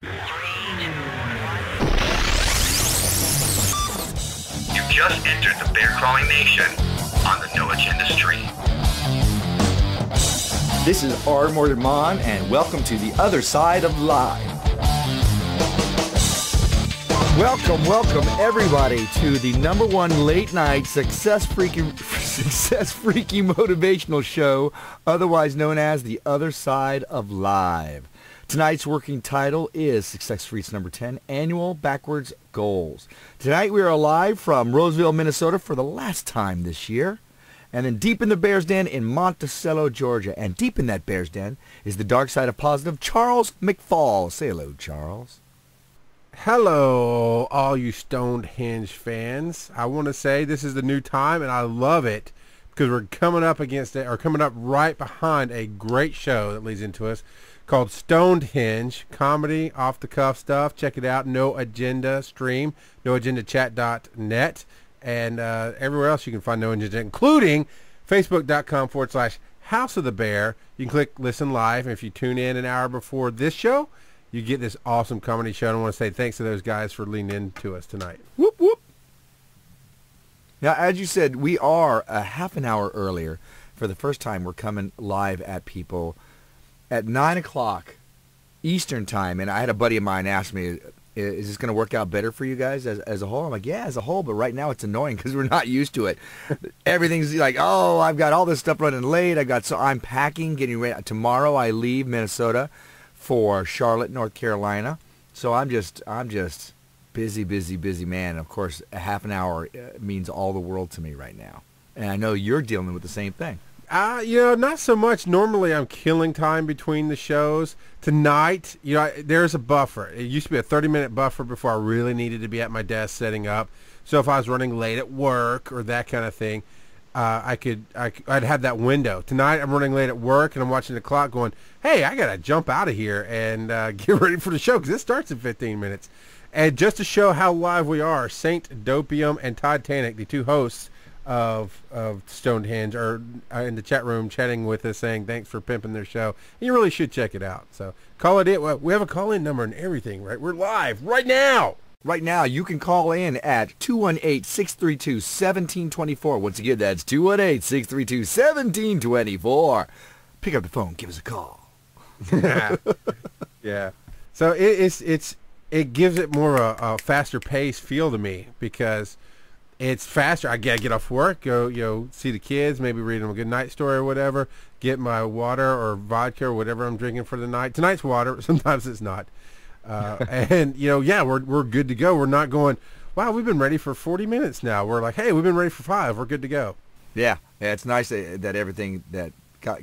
You've just entered the bear crawling nation on the No Agenda Stream. This is Mordant McFall, and welcome to the other side of live. Welcome everybody to the #1 late night success freaky motivational show, otherwise known as the other side of live. Tonight's working title is Success Freaks number 10, Annual Backwards Goals. Tonight we are live from Roseville, Minnesota for the last time this year. And then deep in the Bear's Den in Monticello, Georgia. And deep in that Bear's Den is the dark side of positive, Charles McFall. Say hello, Charles. Hello, all you Stonehenge fans. I want to say this is the new time, and I love it because we're coming up right behind a great show that leads into us called Stonehenge, comedy, off-the-cuff stuff. Check it out, No Agenda Stream, noagendachat.net, and everywhere else you can find No Agenda, including facebook.com/House of the Bear. You can click Listen Live, and if you tune in an hour before this show, you get this awesome comedy show. And I want to say thanks to those guys for leaning into us tonight. Whoop, whoop. Now, as you said, we are a half an hour earlier. For the first time, we're coming live at people at 9 o'clock Eastern time. And I had a buddy of mine ask me, is this going to work out better for you guys as a whole? I'm like, yeah, as a whole, but right now it's annoying because we're not used to it. Everything's like, oh, I've got all this stuff running late. So I'm packing, getting ready. Tomorrow I leave Minnesota for Charlotte, North Carolina. So I'm just busy man. Of course, a half an hour means all the world to me right now. And I know you're dealing with the same thing. Not so much. Normally I'm killing time between the shows. Tonight, there's a buffer. It used to be a 30-minute buffer before I really needed to be at my desk setting up. So if I was running late at work or that kind of thing, I'd have that window. Tonight I'm running late at work and I'm watching the clock going, hey, I got to jump out of here and get ready for the show because it starts in 15 minutes. And just to show how live we are, Saint Dopium and Titanic, the two hosts of Stonehenge, are in the chat room chatting with us saying thanks for pimping their show. And you really should check it out. So call it in. Well, we have a call-in number and everything, right? We're live right now. Right now, you can call in at 218-632-1724. Once again, that's 218-632-1724. Pick up the phone. Give us a call. Yeah. So it gives it more a faster pace feel to me because it's faster. I gotta get off work, go see the kids, maybe read them a good night story or whatever, get my water or vodka or whatever I'm drinking for the night. Tonight's water. Sometimes it's not. And we're good to go. We're not going, wow, we've been ready for 40 minutes now. We're like, hey, we've been ready for 5. We're good to go. Yeah, it's nice that everything that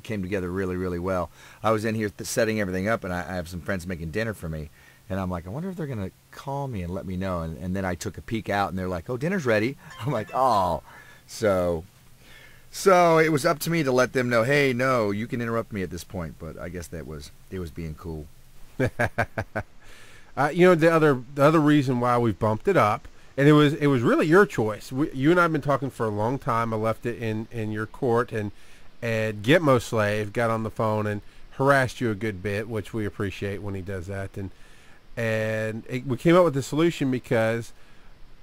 came together really, really well. I was in here setting everything up, and I have some friends making dinner for me. And I'm like, I wonder if they're going to call me and let me know. And then I took a peek out, and they're like, oh, dinner's ready. I'm like, oh. So it was up to me to let them know, hey, no, you can interrupt me at this point. But I guess it was being cool. The other reason why we've bumped it up, and it was really your choice. You and I have been talking for a long time. I left it in your court, and Gitmo Slave got on the phone and harassed you a good bit, which we appreciate when he does that. We came up with a solution because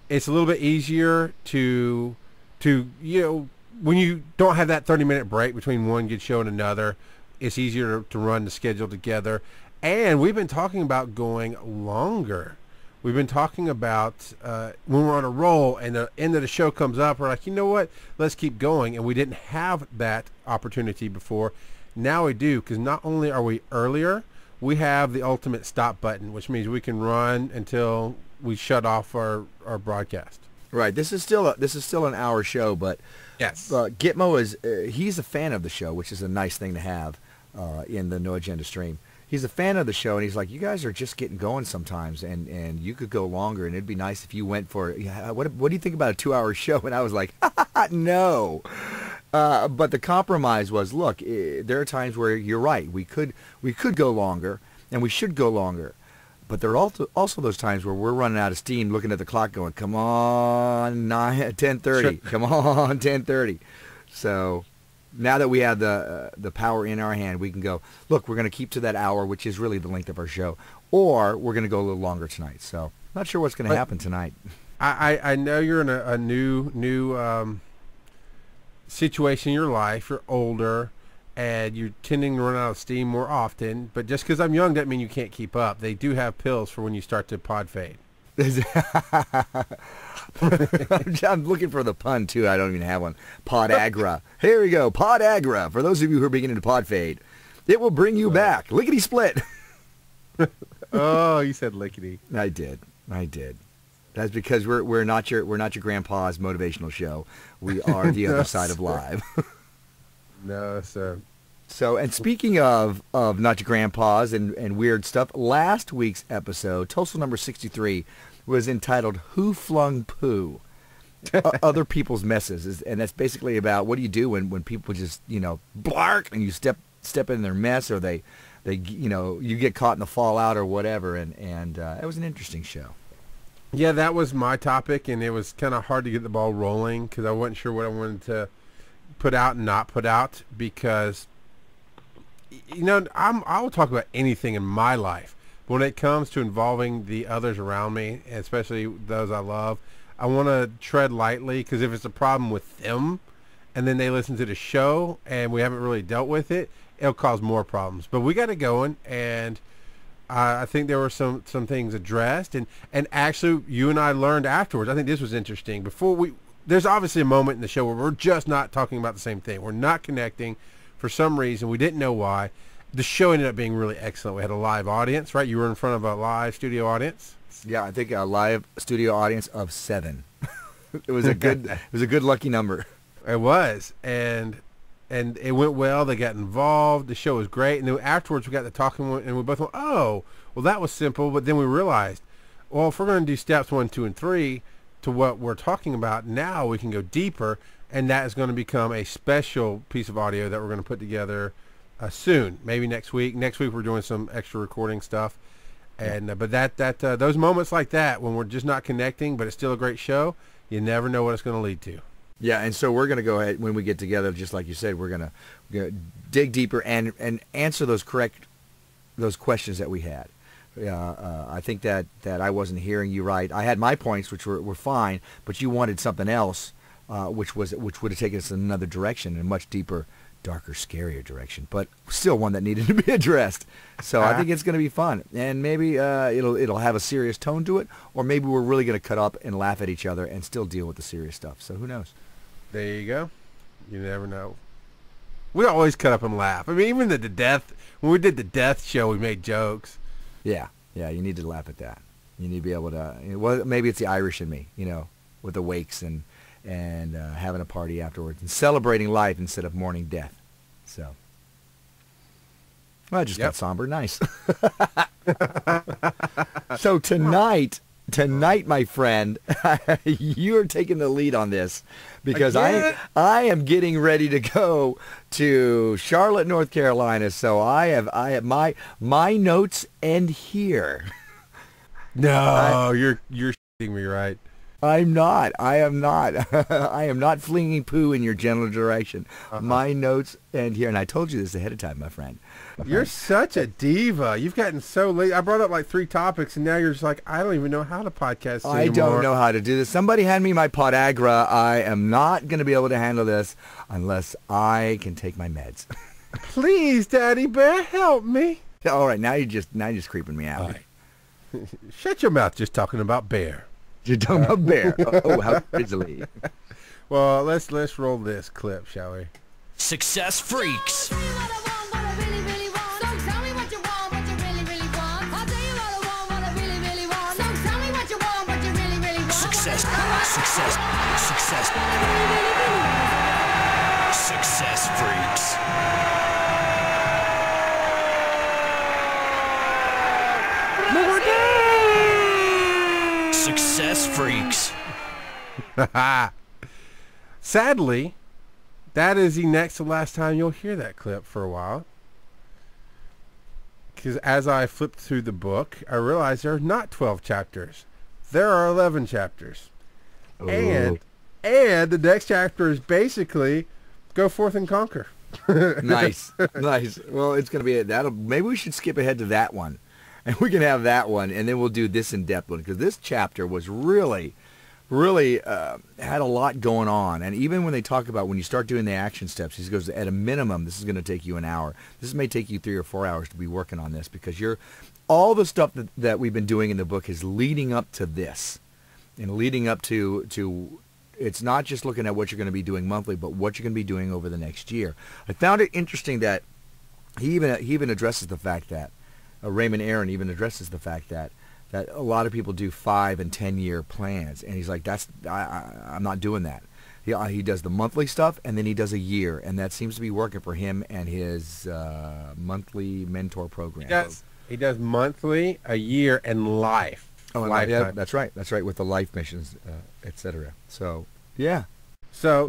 it's a little bit easier to when you don't have that 30-minute break between one good show and another, it's easier to run the schedule together. And we've been talking about going longer. We've been talking about when we're on a roll and the end of the show comes up, we're like, you know what, let's keep going. And we didn't have that opportunity before. Now we do, because not only are we earlier, we have the ultimate stop button, which means we can run until we shut off our broadcast. Right. This is still an hour show, but yes, Gitmo he's a fan of the show, which is a nice thing to have in the No Agenda stream. He's a fan of the show, and he's like, you guys are just getting going sometimes, and you could go longer, and it'd be nice if you went for, what do you think about a 2-hour show? And I was like, no. But the compromise was, look, there are times where you're right. We could go longer, and we should go longer. But there are also those times where we're running out of steam, looking at the clock going, come on, 10:30. Come on, 10:30. So Now that we have the power in our hand, we can go, look, we're going to keep to that hour, which is really the length of our show, or we're going to go a little longer tonight. So not sure what's going to happen tonight. I know you're in a new situation in your life. You're older, and you're tending to run out of steam more often. But just because I'm young doesn't mean you can't keep up. They do have pills for when you start to pod fade. I'm looking for the pun, too. I don't even have one. Podagra. Here we go. Podagra. For those of you who are beginning to pod fade, it will bring you back. Lickety split. Oh, you said lickety. I did. That's because we're not your grandpa's motivational show. We are the other side of live. No, sir. So, and speaking of not your grandpa's and weird stuff, last week's episode, Tosol number 63, was entitled "Who Flung Poo?" Other people's messes, and that's basically about what do you do when people just blark and you step in their mess, or they you get caught in the fallout or whatever, and it was an interesting show. Yeah, that was my topic, and it was kind of hard to get the ball rolling because I wasn't sure what I wanted to put out and not put out, because I will talk about anything in my life, but when it comes to involving the others around me, especially those I love, I want to tread lightly, because if it's a problem with them and then they listen to the show and we haven't really dealt with it, it'll cause more problems. But we got it going, and I think there were some things addressed, and actually you and I learned afterwards. I think this was interesting. There's obviously a moment in the show where we're just not talking about the same thing. We're not connecting for some reason. We didn't know why. The show ended up being really excellent. We had a live audience, right? You were in front of a live studio audience. Yeah, I think a live studio audience of 7. It was a good lucky number. It was, and it went well. They got involved. The show was great. And then afterwards, we got to talking, and we both went, "Oh, well, that was simple." But then we realized, well, if we're going to do steps 1, 2, and 3 to what we're talking about, now we can go deeper, and that is going to become a special piece of audio that we're going to put together soon, maybe next week. Next week, we're doing some extra recording stuff, and but those moments like that when we're just not connecting, but it's still a great show, you never know what it's going to lead to. Yeah, and so we're going to go ahead, when we get together, just like you said, we're going to dig deeper and answer those questions that we had. I think that I wasn't hearing you right. I had my points, which were fine, but you wanted something else, which would have taken us in another direction, in a much deeper, darker, scarier direction, but still one that needed to be addressed. So I think it's going to be fun, and maybe it'll have a serious tone to it, or maybe we're really going to cut up and laugh at each other and still deal with the serious stuff. So who knows? There you go. You never know. We always cut up and laugh. I mean, even when we did the death show, we made jokes. Yeah, you need to laugh at that. You need to be able to. Well, maybe it's the Irish in me, with the wakes and having a party afterwards and celebrating life instead of mourning death. So, well, I just got somber. Nice. So tonight, my friend, you're taking the lead on this, because I am getting ready to go to Charlotte, North Carolina. So I have my notes end here. No, you're shitting me, right? I'm not. I am not. I am not flinging poo in your general direction. My notes end here, and I told you this ahead of time, my friend. You're such a diva. You've gotten so late. I brought up like 3 topics, and now you're just like, I don't even know how to podcast anymore. I don't know how to do this. Somebody hand me my Podagra. I am not going to be able to handle this unless I can take my meds. Please, Daddy Bear, help me. All right, now you're just creeping me out. Right. Shut your mouth. Just talking about Bear. You're talking about Bear. Oh, how grizzly. Well, let's roll this clip, shall we? Success Freaks. Success Freaks. Success Freaks. Sadly, that is the next to last time you'll hear that clip for a while. Because as I flipped through the book, I realized there are not 12 chapters. There are 11 chapters. Ooh. And the next chapter is basically go forth and conquer. Nice. Well, it's going to be maybe we should skip ahead to that one, and we can have that one, and then we'll do this in-depth one, because this chapter was really had a lot going on. And even when they talk about when you start doing the action steps, he goes, at a minimum, this is going to take you an hour. This may take you 3 or 4 hours to be working on this, because all the stuff that we've been doing in the book is leading up to this, and leading up to it's not just looking at what you're going to be doing monthly, but what you're going to be doing over the next year. I found it interesting that he even addresses the fact that Raymond Aaron even addresses the fact that a lot of people do 5 and 10 year plans, and he's like, I'm not doing that. He does the monthly stuff, and then he does a year, and that seems to be working for him and his monthly mentor program. He does monthly, a year, and life. Oh, yeah, that's right. That's right, with the life missions, etc. So, yeah. So,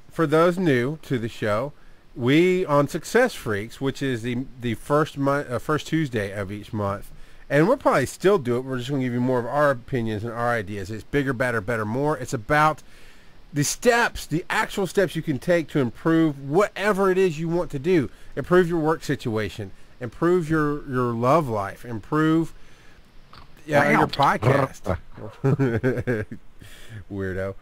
for those new to the show, we on Success Freaks, which is the first Tuesday of each month, and we'll probably still do it. We're just going to give you more of our opinions and our ideas. It's bigger, better, more. It's about the steps, the actual steps you can take to improve whatever it is you want to do. Improve your work situation. Improve your love life. Improve your podcast. Weirdo.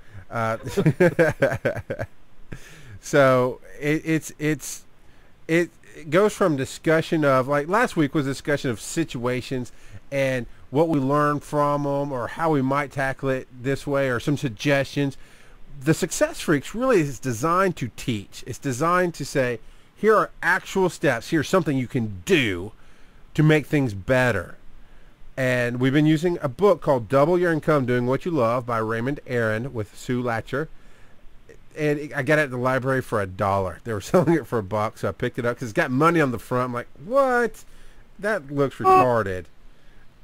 So it goes from discussion of, like last week was a discussion of situations and what we learned from them, or how we might tackle it this way, or some suggestions. The Success Freaks really is designed to teach. It's designed to say, here are actual steps. Here's something you can do to make things better. And we've been using a book called Double Your Income Doing What You Love by Raymond Aaron with Sue Latcher. And I got it at the library for $1. They were selling it for $1, so I picked it up because it's got money on the front. I'm like, what? That looks retarded.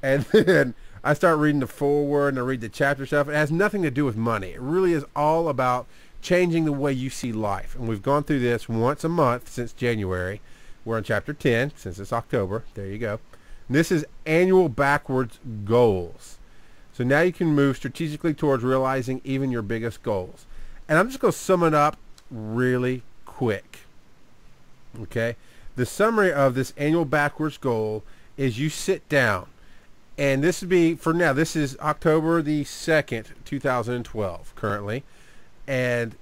And then I start reading the foreword and I read the chapter stuff. It has nothing to do with money. It really is all about changing the way you see life. And we've gone through this once a month since January. We're on chapter 10 since it's October. There you go. And this is annual backwards goals. So now you can move strategically towards realizing even your biggest goals. And I'm just going to sum it up really quick. Okay? The summary of this annual backwards goal is you sit down. And this would be, for now, this is October the 2nd, 2012 currently. And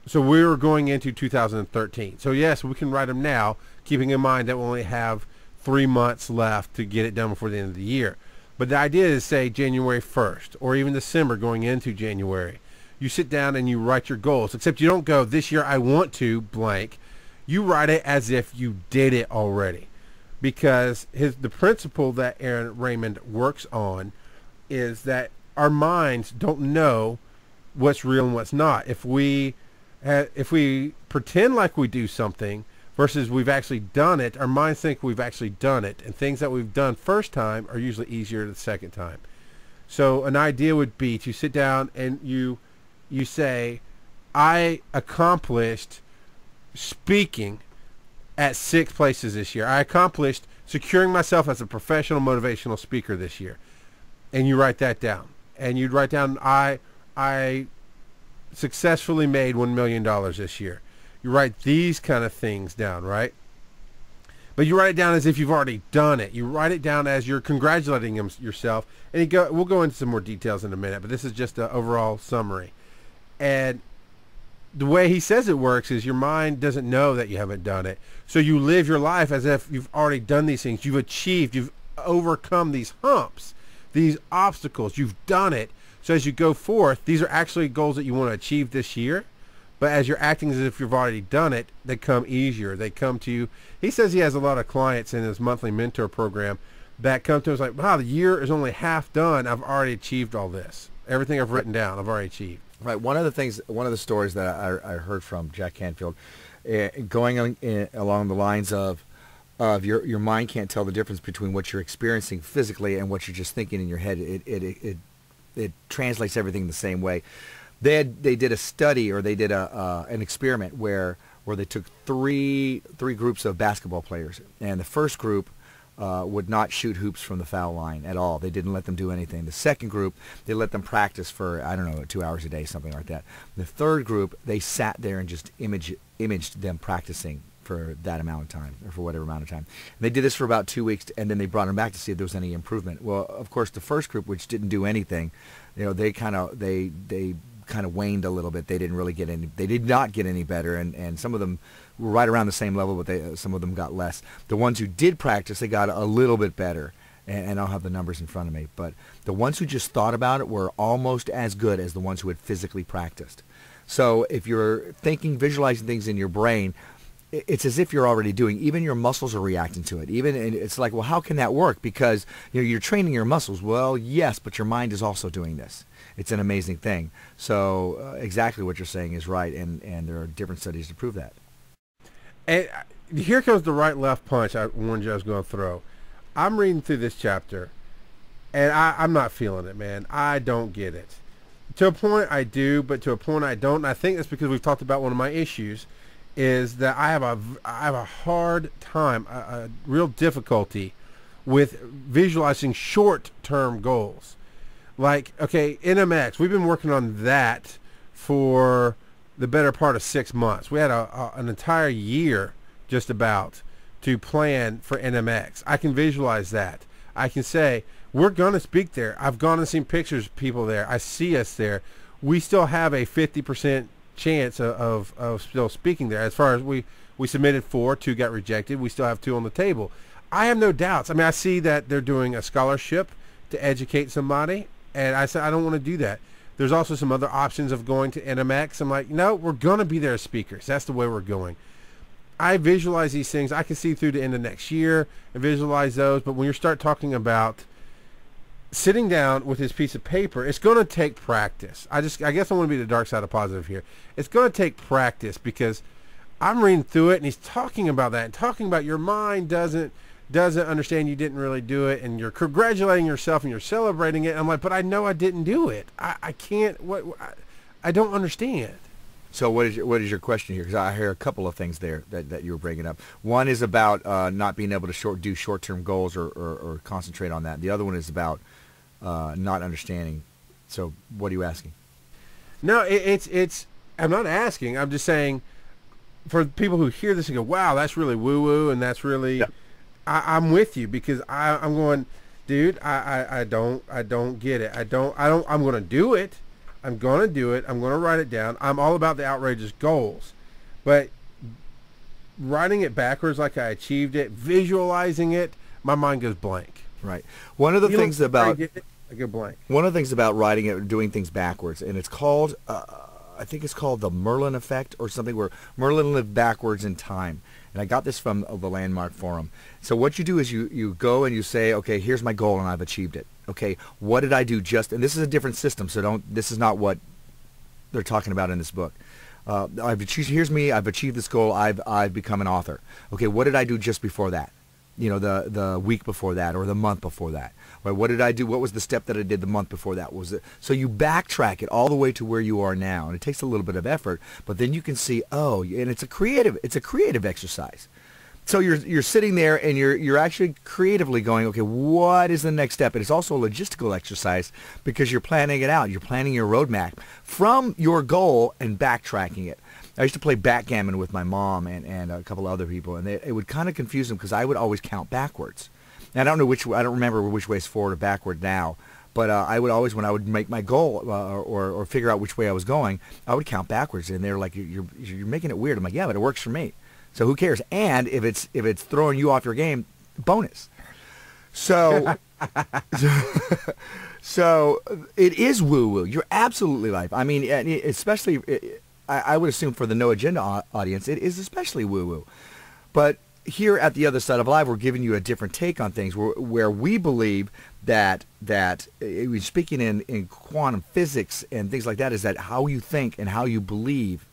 so we're going into 2013. So yes, we can write them now, keeping in mind that we only have 3 months left to get it done before the end of the year. But the idea is, say, January 1st, or even December going into January. You sit down and you write your goals, except you don't go, this year I want to blank. You write it as if you did it already. Because the principle that Raymond works on is that our minds don't know what's real and what's not. If we pretend like we do something versus we've actually done it, our minds think we've actually done it. And things that we've done first time are usually easier the second time. So an idea would be to sit down and you say, I accomplished speaking at 6 places this year. I accomplished securing myself as a professional motivational speaker this year. And you write that down. And you'd write down, I successfully made $1 million this year. You write these kind of things down, right? But you write it down as if you've already done it. You write it down as you're congratulating yourself. And we'll go into some more details in a minute, but this is just an overall summary. And the way he says it works is your mind doesn't know that you haven't done it. So you live your life as if you've already done these things. You've achieved, you've overcome these humps, these obstacles. You've done it. So as you go forth, these are actually goals that you want to achieve this year. But as you're acting as if you've already done it, they come easier. They come to you. He says he has a lot of clients in his monthly mentor program that come to him like, wow, the year is only half done. I've already achieved all this. Everything I've written down, I've already achieved. Right. One of the stories that I heard from Jack Canfield, going along the lines of your mind can't tell the difference between what you're experiencing physically and what you're just thinking in your head. It translates everything the same way. They did a study, or they did an experiment where they took three groups of basketball players, and the first group would not shoot hoops from the foul line at all. They didn't let them do anything. The second group, they let them practice for, I don't know, 2 hours a day, something like that. The third group, they sat there and just imaged them practicing for that amount of time, or for whatever amount of time. And they did this for about 2 weeks, and then they brought them back to see if there was any improvement. Well, of course, the first group, which didn't do anything, they kind of waned a little bit. They didn't really they did not get any better, and some of them were right around the same level, but some of them got less. The ones who did practice, they got a little bit better, and I don't have the numbers in front of me, but the ones who just thought about it were almost as good as the ones who had physically practiced. So if you're visualizing things in your brain, it's as if you're already doing. Even your muscles are reacting to it. And it's like, well, how can that work? Because you're training your muscles. Well, yes, but your mind is also doing this. It's an amazing thing. So exactly what you're saying is right, and there are different studies to prove that. And here comes the right-left punch I warned you I was going to throw. I'm reading through this chapter, and I'm not feeling it, man. I don't get it. To a point I do, but to a point I don't. And I think that's because we've talked about one of my issues, is that I have a hard time, a real difficulty with visualizing short-term goals. Like, okay, NMX, we've been working on that for the better part of 6 months. We had an entire year just about to plan for NMX. I can visualize that. I can say, we're going to speak there. I've gone and seen pictures of people there. I see us there. We still have a 50% chance of still speaking there. As far as we submitted 4, 2 got rejected. We still have 2 on the table. I have no doubts. I mean, I see that they're doing a scholarship to educate somebody, and I said I don't want to do that. There's also some other options of going to NMX. I'm like, no, we're going to be there as speakers. That's the way we're going. I visualize these things. I can see through the end of next year and visualize those, but when you start talking about sitting down with this piece of paper, it's going to take practice. I guess I want to be the dark side of positive here. It's going to take practice, because I'm reading through it and he's talking about that and talking about your mind doesn't understand you didn't really do it, and you're congratulating yourself and you're celebrating it. I'm like, but I know I didn't do it. I can't. I don't understand. So what is your question here? Because I hear a couple of things there that you were bringing up. One is about not being able to do short-term goals or concentrate on that. The other one is about not understanding. So what are you asking? No, it's. I'm not asking. I'm just saying, for people who hear this and go, "Wow, that's really woo-woo," and that's really. Yeah. I'm with you, because I'm going, dude. I don't get it. I'm going to do it. I'm going to do it. I'm going to write it down. I'm all about the outrageous goals, but writing it backwards, like I achieved it, visualizing it, my mind goes blank. Right. One of the things about I go blank. One of the things about writing it, doing things backwards, and it's called, I think it's called the Merlin effect or something, where Merlin lived backwards in time. And I got this from the Landmark Forum. So what you do is you go and you say, okay, here's my goal and I've achieved it. Okay, what did I do and this is a different system, so this is not what they're talking about in this book. Here's me, I've achieved this goal, I've become an author. Okay, what did I do just before that? The week before that or the month before that? Right, what did I do? What was the step that I did the month before that? So you backtrack it all the way to where you are now, and it takes a little bit of effort, but then you can see, and it's a creative exercise. So you're sitting there and you're actually creatively going, okay, what is the next step? And it's also a logistical exercise, because you're planning it out. You're planning your roadmap from your goal and backtracking it. I used to play backgammon with my mom and a couple other people, and it would kind of confuse them, because I would always count backwards. And I don't remember which way is forward or backward now, but I would always, when I would make my goal or figure out which way I was going, I would count backwards, and they're like, you're making it weird. I'm like, yeah, but it works for me. So who cares? And if it's throwing you off your game, bonus. So so it is woo-woo. You're absolutely right. I mean, especially, I would assume for the No Agenda audience, it is especially woo-woo. But here at the other side of live, we're giving you a different take on things, where we believe that speaking in quantum physics and things like that, is that how you think and how you believe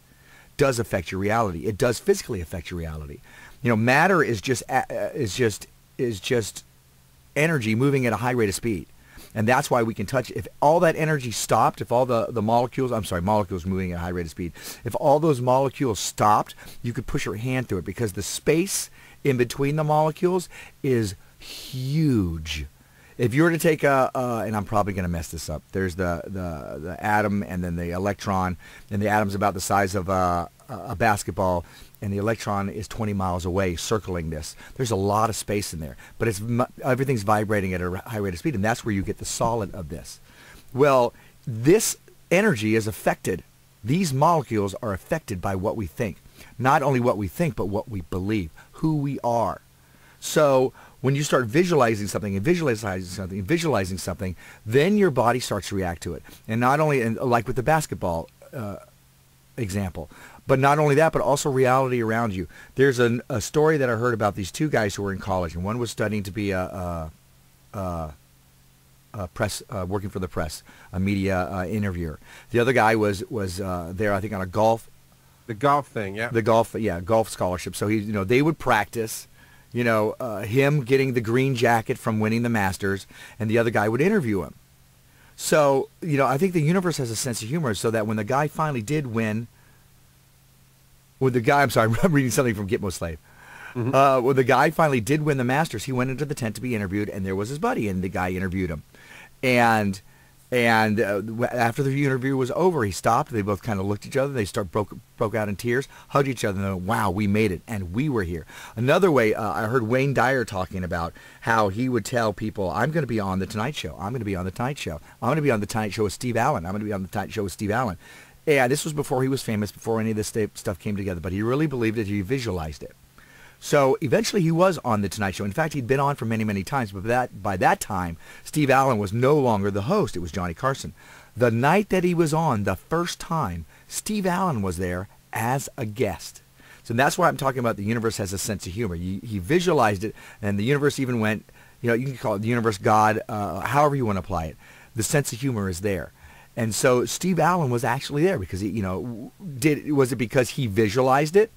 does affect your reality. It does physically affect your reality. Matter is just energy moving at a high rate of speed. And that's why we can touch. If all that energy stopped, if all the molecules moving at a high rate of speed, if all those molecules stopped, you could push your hand through it, because the space in between the molecules is huge. If you were to take and I'm probably going to mess this up. There's the atom and then the electron, and the atom's about the size of a basketball, and the electron is 20 miles away circling this. There's a lot of space in there, but everything's vibrating at a high rate of speed, and that's where you get the solid of this. Well, this energy is affected. These molecules are affected by what we think. Not only what we think, but what we believe, who we are. So when you start visualizing something and visualizing something, then your body starts to react to it. And not only, like with the basketball example, but not only that, but also reality around you. There's a story that I heard about these two guys who were in college, and one was studying to be a press, working for the press, a media interviewer. The other guy was there, I think, on a golf. The golf thing, yeah. The golf, yeah, golf scholarship. So they would practice. Him getting the green jacket from winning the Masters, and the other guy would interview him. So, I think the universe has a sense of humor, so that when the guy finally did win, I'm reading something from Gitmo Slave. Mm-hmm. When the guy finally did win the Masters, he went into the tent to be interviewed, and there was his buddy, and the guy interviewed him. And after the interview was over, he stopped. They both kind of looked at each other. They broke out in tears, hugged each other, and they went, wow, we made it, and we were here. Another way, I heard Wayne Dyer talking about how he would tell people, I'm going to be on The Tonight Show. I'm going to be on The Tonight Show. I'm going to be on The Tonight Show with Steve Allen. I'm going to be on The Tonight Show with Steve Allen. And this was before he was famous, before any of this stuff came together, but he really believed it. He visualized it. So eventually he was on The Tonight Show. In fact, he'd been on for many, many times, but by that time, Steve Allen was no longer the host. It was Johnny Carson. The night that he was on the first time, Steve Allen was there as a guest. So that's why I'm talking about the universe has a sense of humor. He visualized it, and the universe even went, you can call it the universe, God, however you want to apply it. The sense of humor is there. And so Steve Allen was actually there because, was it because he visualized it?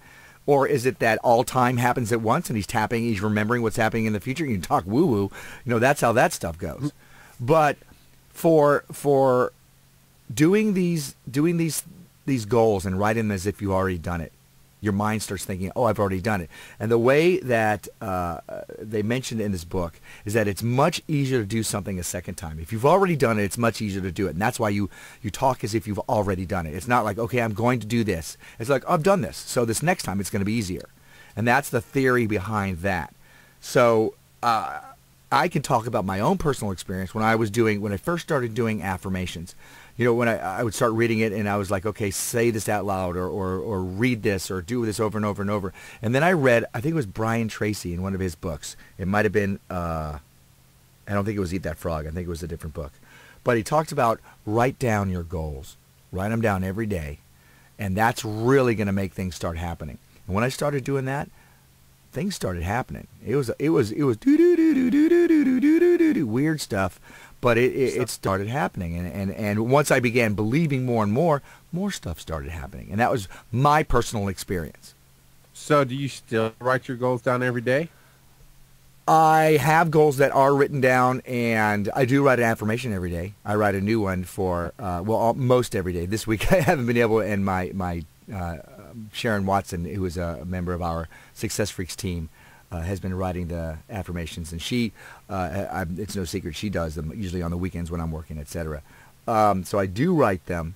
Or is it that all time happens at once and he's remembering what's happening in the future? You can talk woo-woo. That's how that stuff goes. But for doing these goals and writing them as if you've already done it, your mind starts thinking, oh, I've already done it. And the way that they mentioned in this book is that it's much easier to do something a second time. If you've already done it, it's much easier to do it. And that's why you talk as if you've already done it. It's not like, okay, I'm going to do this. It's like, oh, I've done this. So this next time it's going to be easier. And that's the theory behind that. So I can talk about my own personal experience when I first started doing affirmations. When I would start reading it and I was like, okay, say this out loud or read this or do this over and over and over. And then I read, I think it was Brian Tracy in one of his books. It might have been, I don't think it was Eat That Frog. I think it was a different book. But he talked about write down your goals. Write them down every day. And that's really going to make things start happening. And when I started doing that, things started happening. It was weird stuff. But it started happening, and once I began believing more and more stuff started happening, and that was my personal experience. So do you still write your goals down every day? I have goals that are written down, and I do write an affirmation every day. I write a new one for, most every day. This week I haven't been able, and my Sharon Watson, who is a member of our Success Freaks team, has been writing the affirmations, and she, it's no secret, she does them usually on the weekends when I'm working, etc. So I do write them.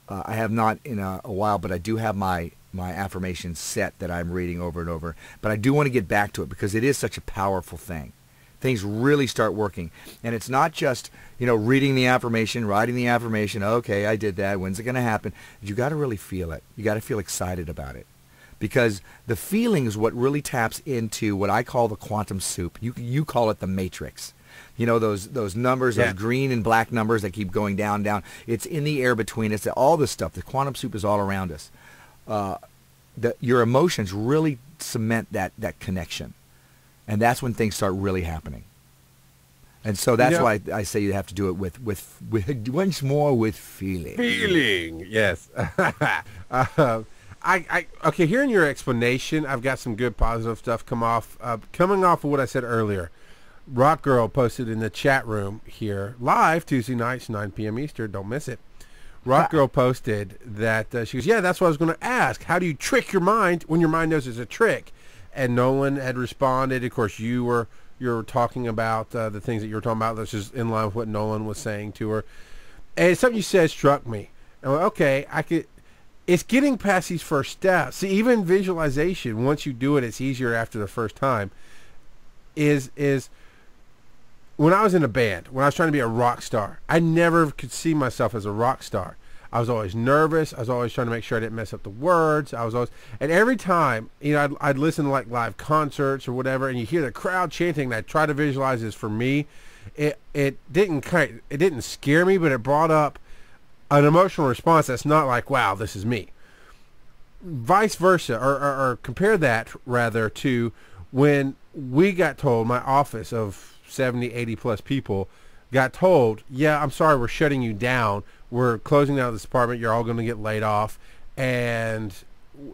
I have not in a while, but I do have my affirmations set that I'm reading over and over. But I do want to get back to it because it is such a powerful thing. Things really start working, and it's not just reading the affirmation, writing the affirmation. Okay, I did that. When's it going to happen? You got to really feel it. You got to feel excited about it. Because the feeling is what really taps into what I call the quantum soup. You call it the matrix. Those numbers, those green and black numbers that keep going down, down. It's in the air between us. All this stuff. The quantum soup is all around us. Your emotions really cement that connection. And that's when things start really happening. And so that's why I say you have to do it with once more with feeling. Feeling, yes. Okay, hearing your explanation, I've got some good positive stuff coming off of what I said earlier. Rock Girl posted in the chat room here, live Tuesday nights, 9 p.m. Eastern. Don't miss it. Rock Girl posted that she goes, yeah, that's what I was going to ask. How do you trick your mind when your mind knows it's a trick? And Nolan had responded. Of course, you were you're talking about the things that you were talking about. That's just in line with what Nolan was saying to her. And something you said struck me. I went, okay, I could. It's getting past these first steps. See, even visualization, once you do it, it's easier after the first time. Is when I was in a band, when I was trying to be a rock star, I never could see myself as a rock star. I was always nervous. I was always trying to make sure I didn't mess up the words. And every time, I'd listen to like live concerts or whatever, and you hear the crowd chanting, and I try to visualize this for me. It didn't scare me, but it brought up an emotional response that's not like, wow, this is me. Vice versa, or compare that rather to when we got told, my office of 70, 80 plus people got told, yeah, I'm sorry, we're shutting you down. We're closing down this department. You're all going to get laid off, and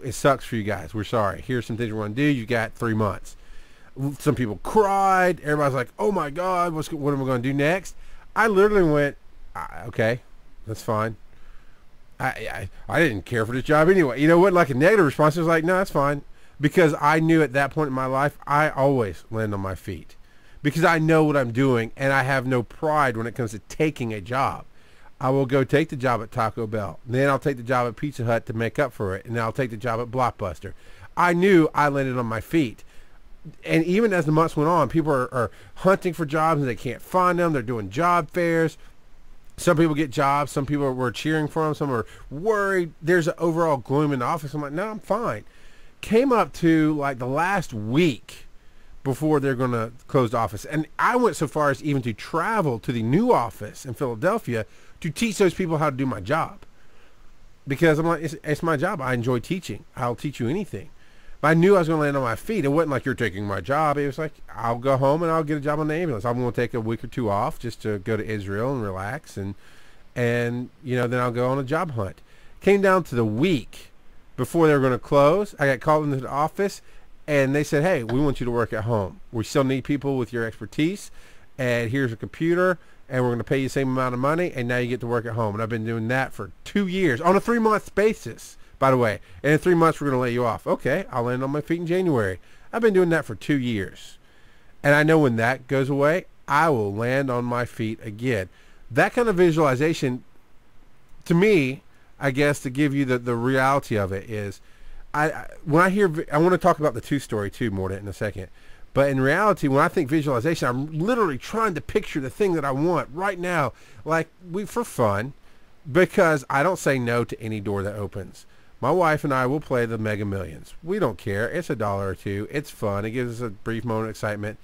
it sucks for you guys. We're sorry. Here's some things we're going to do. You got 3 months. Some people cried. Everybody's like, oh my God, what am I going to do next? I literally went, okay, that's fine. I didn't care for this job anyway. It wasn't like a negative response. It was like, no, that's fine. Because I knew at that point in my life, I always land on my feet. Because I know what I'm doing, and I have no pride when it comes to taking a job. I will go take the job at Taco Bell. Then I'll take the job at Pizza Hut to make up for it. And then I'll take the job at Blockbuster. I knew I landed on my feet. And even as the months went on, people are hunting for jobs and they can't find them. They're doing job fairs. Some people get jobs. Some people were cheering for them. Some are worried. There's an overall gloom in the office. I'm like, no, I'm fine. Came up to like the last week before they're going to close the office. And I went so far as even to travel to the new office in Philadelphia to teach those people how to do my job. Because I'm like, it's my job. I enjoy teaching. I'll teach you anything. But I knew I was going to land on my feet. It wasn't like you're taking my job. It was like, I'll go home and I'll get a job on the ambulance. I'm going to take a week or two off just to go to Israel and relax. And then I'll go on a job hunt. Came down to the week before they were going to close. I got called into the office and they said, hey, we want you to work at home. We still need people with your expertise. And here's a computer. And we're going to pay you the same amount of money. And now you get to work at home. And I've been doing that for 2 years on a 3-month basis. By the way, and in 3 months, we're going to lay you off. Okay, I'll land on my feet in January. I've been doing that for 2 years. And I know when that goes away, I will land on my feet again. That kind of visualization, to me, I guess, to give you the reality of it is, I want to talk about the 2 story too, Mordant, in a second. But in reality, when I think visualization, I'm literally trying to picture the thing that I want right now, for fun, because I don't say no to any door that opens. My wife and I will play the Mega Millions. We don't care. It's $1 or $2. It's fun. It gives us a brief moment of excitement.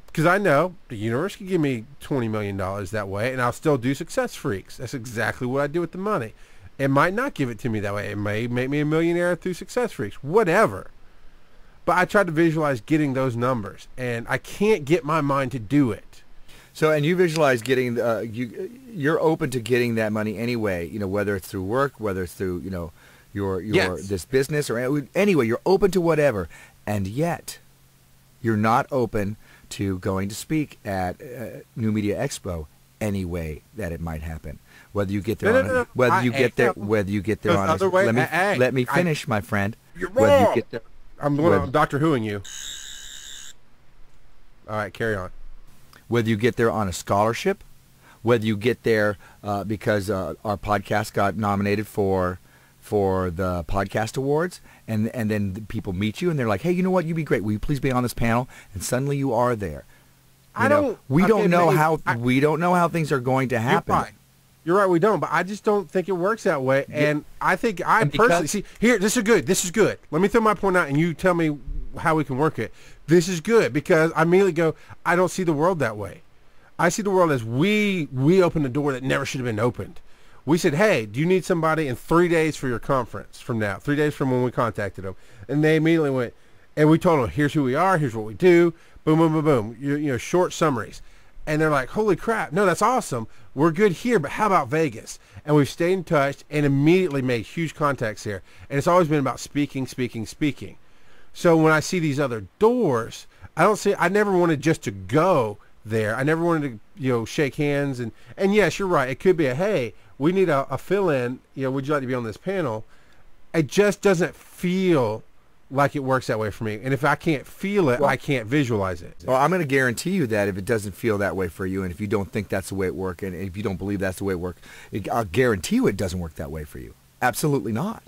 Because I know the universe could give me $20 million that way, and I'll still do Success Freaks. That's exactly what I do with the money. It might not give it to me that way. It may make me a millionaire through Success Freaks. Whatever. But I tried to visualize getting those numbers, and I can't get my mind to do it. So, and you visualize getting, you're open to getting that money anyway, whether it's through work, whether it's through, your Yes. this business, or anyway, you're open to whatever, and yet you're not open to going to speak at New Media Expo any way that it might happen. Whether you get there, No. whether you get there on Other way. let me finish, my friend. You're Whether wrong. you get there, I'm Doctor Whoing you. All right, carry on. whether you get there on a scholarship, whether you get there because our podcast got nominated for the podcast awards, and then people meet you and they're like, hey, you know what, you'd be great, will you please be on this panel? And suddenly you are there. We don't know how things are going to happen. You're right, we don't, but I just don't think it works that way. And I think I personally see here, this is good. Let me throw my point out and you tell me how we can work it. This is good because I immediately go, I don't see the world that way. I see the world as we opened a door that never should have been opened. We said, hey, do you need somebody in 3 days for your conference from now? 3 days from when we contacted them. And they immediately went, and we told them, here's who we are, here's what we do, boom, boom, boom, boom, short summaries. And they're like, holy crap, no, that's awesome. We're good here, but how about Vegas? And we've stayed in touch and immediately made huge contacts here. And it's always been about speaking. So when I see these other doors, I never wanted just to go there. I never wanted to, shake hands. And yes, you're right. It could be hey, we need a fill-in. Would you like to be on this panel? It just doesn't feel like it works that way for me. And if I can't feel it, I can't visualize it. Well, I'm going to guarantee you that if it doesn't feel that way for you, and if you don't think that's the way it works, and if you don't believe that's the way it works, I'll guarantee you it doesn't work that way for you. Absolutely not.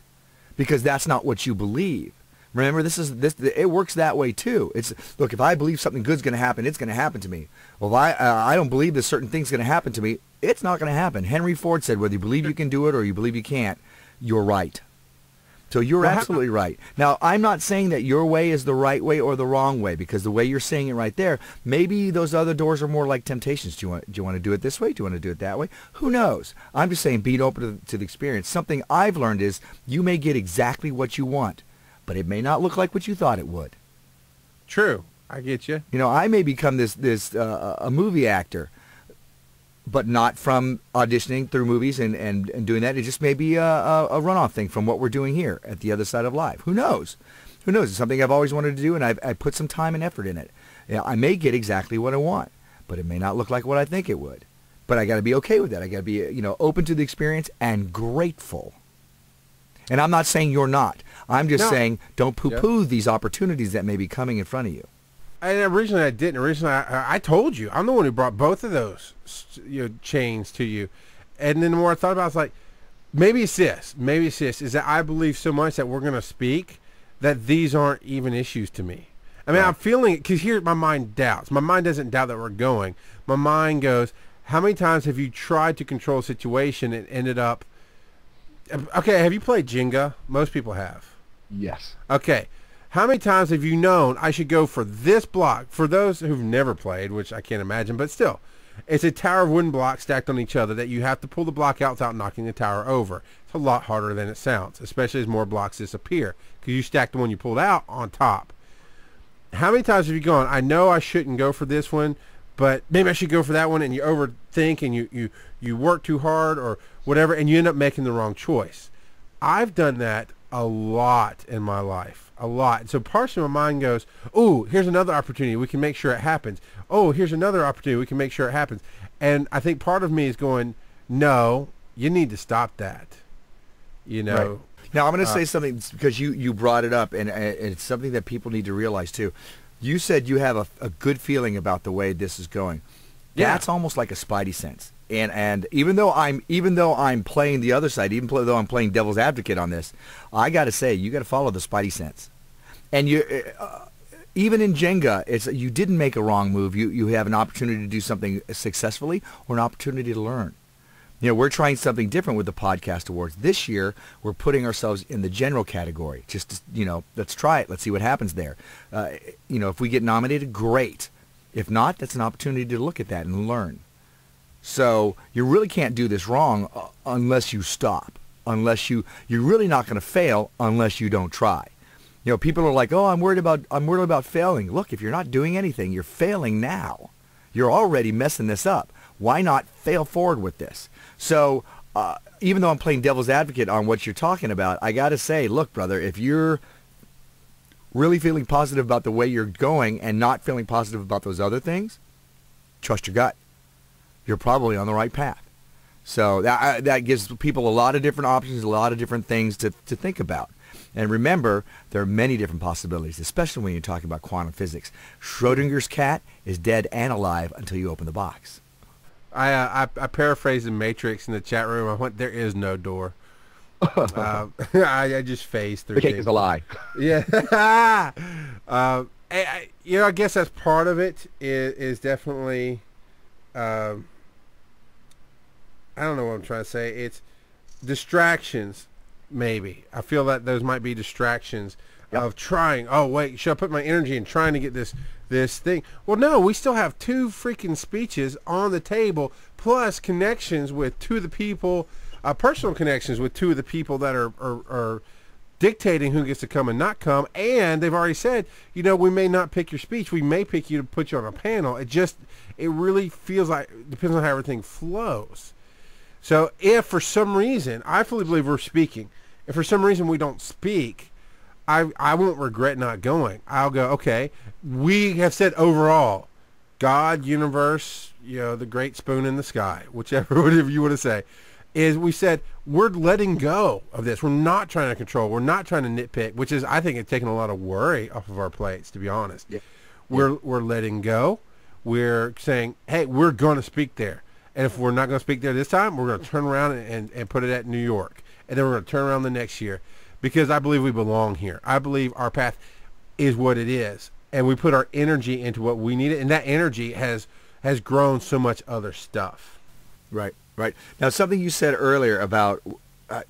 Because that's not what you believe. Remember, it works that way too. Look, if I believe something good's going to happen, it's going to happen to me. Well, if I don't believe that certain thing's going to happen to me, it's not going to happen. Henry Ford said, whether you believe you can do it or you believe you can't, you're right. So you're absolutely right. Now, I'm not saying that your way is the right way or the wrong way, because the way you're saying it right there, maybe those other doors are more like temptations. Do you want to do it this way? Do you want to do it that way? Who knows? I'm just saying, being open to the experience. Something I've learned is you may get exactly what you want, but it may not look like what you thought it would. True. I get you. You know, I may become a movie actor, but not from auditioning through movies and doing that. It just may be a runoff thing from what we're doing here at the other side of life. Who knows? Who knows? It's something I've always wanted to do, and I put some time and effort in it. I may get exactly what I want, but it may not look like what I think it would. But I got to be okay with that. I got to be, open to the experience and grateful. And I'm not saying you're not. I'm just saying don't poo-poo these opportunities that may be coming in front of you. And originally I didn't. Originally I told you. I'm the one who brought both of those chains to you. And then the more I thought about it, I was like, maybe it's this. Maybe it's this. Is that I believe so much that we're going to speak that these aren't even issues to me. I mean, I'm feeling it because here my mind doubts. My mind doesn't doubt that we're going. My mind goes, how many times have you tried to control a situation and ended up... Okay, have you played Jenga? Most people have. Yes. Okay. How many times have you known I should go for this block? For those who've never played, which I can't imagine, but still, it's a tower of wooden blocks stacked on each other that you have to pull the block out without knocking the tower over. It's a lot harder than it sounds, especially as more blocks disappear, because you stack the one you pulled out on top. How many times have you gone, I know I shouldn't go for this one, but maybe I should go for that one, and you overthink and you work too hard or whatever, and you end up making the wrong choice. I've done that a lot in my life. A lot. So partially my mind goes, oh, here's another opportunity. We can make sure it happens. Oh, here's another opportunity. We can make sure it happens. And I think part of me is going, no, you need to stop that. Right. Now, I'm going to say something because you brought it up, and it's something that people need to realize, too. You said you have a good feeling about the way this is going. Yeah. That's almost like a spidey sense. And even though I'm playing the other side, though I'm playing devil's advocate on this, I got to say, you got to follow the spidey sense. And you, even in Jenga, you didn't make a wrong move. You have an opportunity to do something successfully or an opportunity to learn. We're trying something different with the Podcast Awards. This year, we're putting ourselves in the general category. Just, let's try it. Let's see what happens there. If we get nominated, great. If not, that's an opportunity to look at that and learn. So you really can't do this wrong unless you stop. You're really not going to fail unless you don't try. People are like, oh, I'm worried about failing. Look, if you're not doing anything, you're failing now. You're already messing this up. Why not fail forward with this? So even though I'm playing devil's advocate on what you're talking about, I got to say, look, brother, if you're really feeling positive about the way you're going and not feeling positive about those other things, trust your gut. You're probably on the right path. So that gives people a lot of different options, a lot of different things to think about. And remember, there are many different possibilities, especially when you're talking about quantum physics. Schrodinger's cat is dead and alive until you open the box. I paraphrased the Matrix in the chat room. I went, there is no door. I just phased through. The cake is a lie. Yeah. I guess that's part of it. Is definitely. I don't know what I'm trying to say. It's distractions. Maybe I feel that those might be distractions of trying. Oh wait, should I put my energy in trying to get this thing? Well, no, we still have 2 freaking speeches on the table, plus connections with 2 of the people, personal connections with 2 of the people that are dictating who gets to come and not come. And they've already said, we may not pick your speech. We may pick you to put you on a panel. It really feels like depends on how everything flows. So if for some reason, I fully believe we're speaking. If for some reason we don't speak, I won't regret not going. I'll go, okay, we have said overall, God, universe, the great spoon in the sky, whatever you want to say. is we said we're letting go of this. We're not trying to control. We're not trying to nitpick, which is, I think, it's taking a lot of worry off of our plates, to be honest. Yeah. We're letting go. We're saying, hey, we're going to speak there. And if we're not going to speak there this time, we're going to turn around and put it at New York. And then we're going to turn around the next year, because I believe we belong here. I believe our path is what it is. And we put our energy into what we need. And that energy has grown so much other stuff. Right, right. Now, something you said earlier about,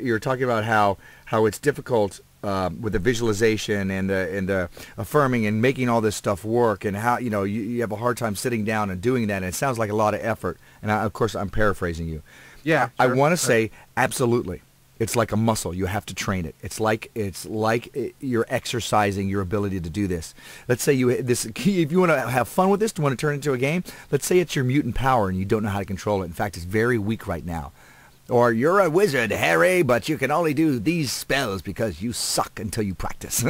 you were talking about how it's difficult with the visualization and the affirming and making all this stuff work, and how, you have a hard time sitting down and doing that, and it sounds like a lot of effort. And of course, I'm paraphrasing you. Yeah. I want to say, absolutely. It's like a muscle. You have to train it. It's like you're exercising your ability to do this. Let's say if you want to have fun with this, want to turn it into a game, let's say it's your mutant power and you don't know how to control it. In fact, it's very weak right now. Or you're a wizard, Harry, but you can only do these spells because you suck until you practice.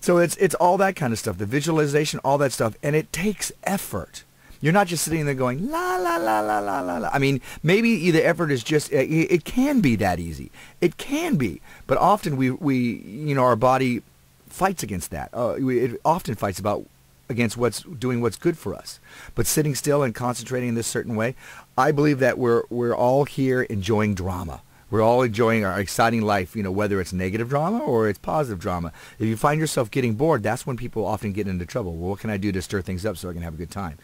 So it's all that kind of stuff, the visualization, all that stuff, and it takes effort. You're not just sitting there going, la, la, la, la, la, la, la. I mean, maybe the effort is just, it can be that easy. It can be. But often we our body fights against that. It often fights against what's good for us. But sitting still and concentrating in this certain way, I believe that we're all here enjoying drama. We're all enjoying our exciting life, whether it's negative drama or it's positive drama. If you find yourself getting bored, that's when people often get into trouble. Well, what can I do to stir things up so I can have a good time?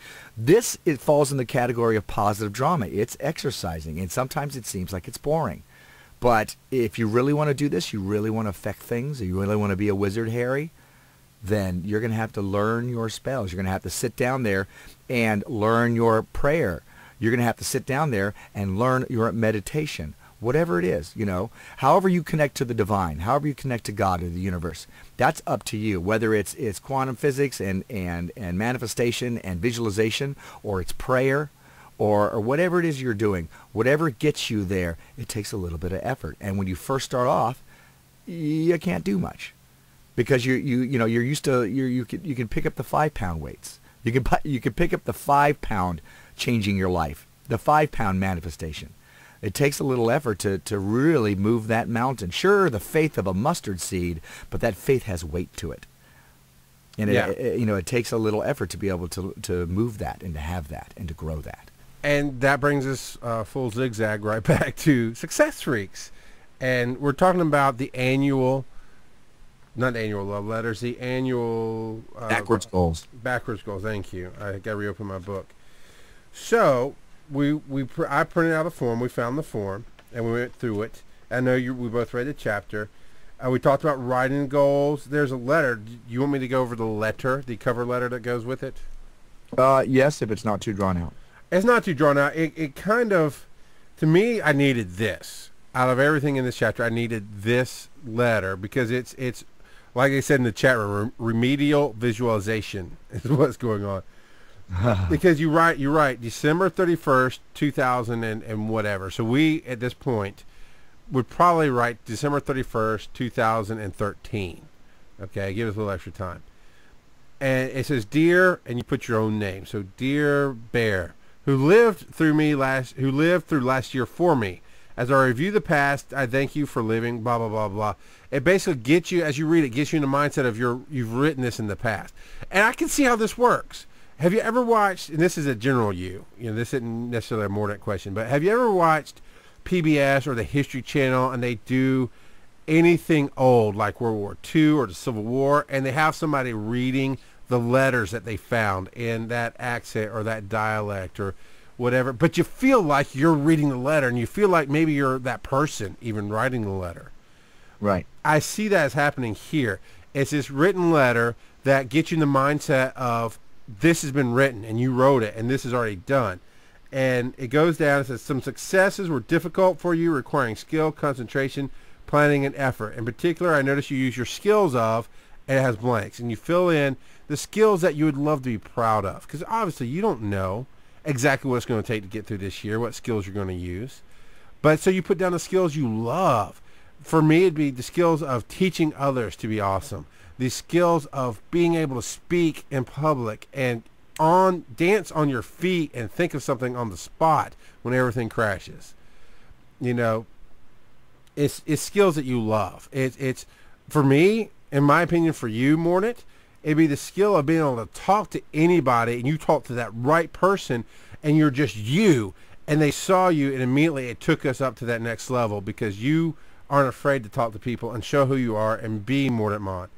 It falls in the category of positive drama. It's exercising, and sometimes it seems like it's boring. But if you really want to do this, you really want to affect things, or you really want to be a wizard, Harry, then you're going to have to learn your spells. You're going to have to sit down there and learn your prayer. You're going to have to sit down there and learn your meditation. Whatever it is, however you connect to the divine, however you connect to God or the universe, that's up to you. Whether it's quantum physics and manifestation and visualization, or it's prayer, or whatever it is you're doing, whatever gets you there, it takes a little bit of effort. And when you first start off, you can't do much, because you're used to you can pick up the 5-pound weights. You can pick up the 5-pound changing your life, the 5-pound manifestation. It takes a little effort to really move that mountain. Sure, the faith of a mustard seed, but that faith has weight to it. And it takes a little effort to be able to move that and to have that and to grow that. And that brings us full zigzag right back to Success Freaks. And we're talking about the annual, not annual love letters, the annual... backwards goals. Backwards goals, thank you. I got to reopen my book. So... I printed out a form. We found the form, and we went through it. I know we both read the chapter. We talked about writing goals. There's a letter. Do you want me to go over the cover letter that goes with it? Yes, if it's not too drawn out. It's not too drawn out. It kind of, to me, I needed this. Out of everything in this chapter, I needed this letter, because it's like I said in the chat room, remedial visualization is what's going on. Because you're right, December 31st, 2000 and whatever. So we, at this point, would probably write December 31st, 2013. Okay, give us a little extra time. And it says, "Dear," and you put your own name. So, "Dear Bear, who lived through last year for me. As I review the past, I thank you for living, blah, blah, blah, blah." It basically gets you, as you read it, gets you in the mindset of you've written this in the past. And I can see how this works. Have you ever watched, and this is a general this isn't necessarily a Mordant question, but have you ever watched PBS or the History Channel, and they do anything old like World War II or the Civil War, and they have somebody reading the letters that they found in that accent or that dialect or whatever, but you feel like you're reading the letter, and you feel like maybe you're that person even writing the letter. Right. I see that as happening here. It's this written letter that gets you in the mindset of, this has been written and you wrote it and this is already done. And it goes down and says, "Some successes were difficult for you, requiring skill, concentration, planning, and effort. In particular, I noticed you use your skills of," and it has blanks, and you fill in the skills that you would love to be proud of. Because obviously you don't know exactly what it's going to take to get through this year, what skills you're going to use. But so you put down the skills you love. For me, it'd be the skills of teaching others to be awesome. The skills of being able to speak in public and dance on your feet and think of something on the spot when everything crashes. you know, it's skills that you love. It's for me, in my opinion, for you, Mordant, it'd be the skill of being able to talk to anybody, and you talk to that right person, and you're just you, and they saw you, and immediately it took us up to that next level because you aren't afraid to talk to people and show who you are and be Mordant Mon.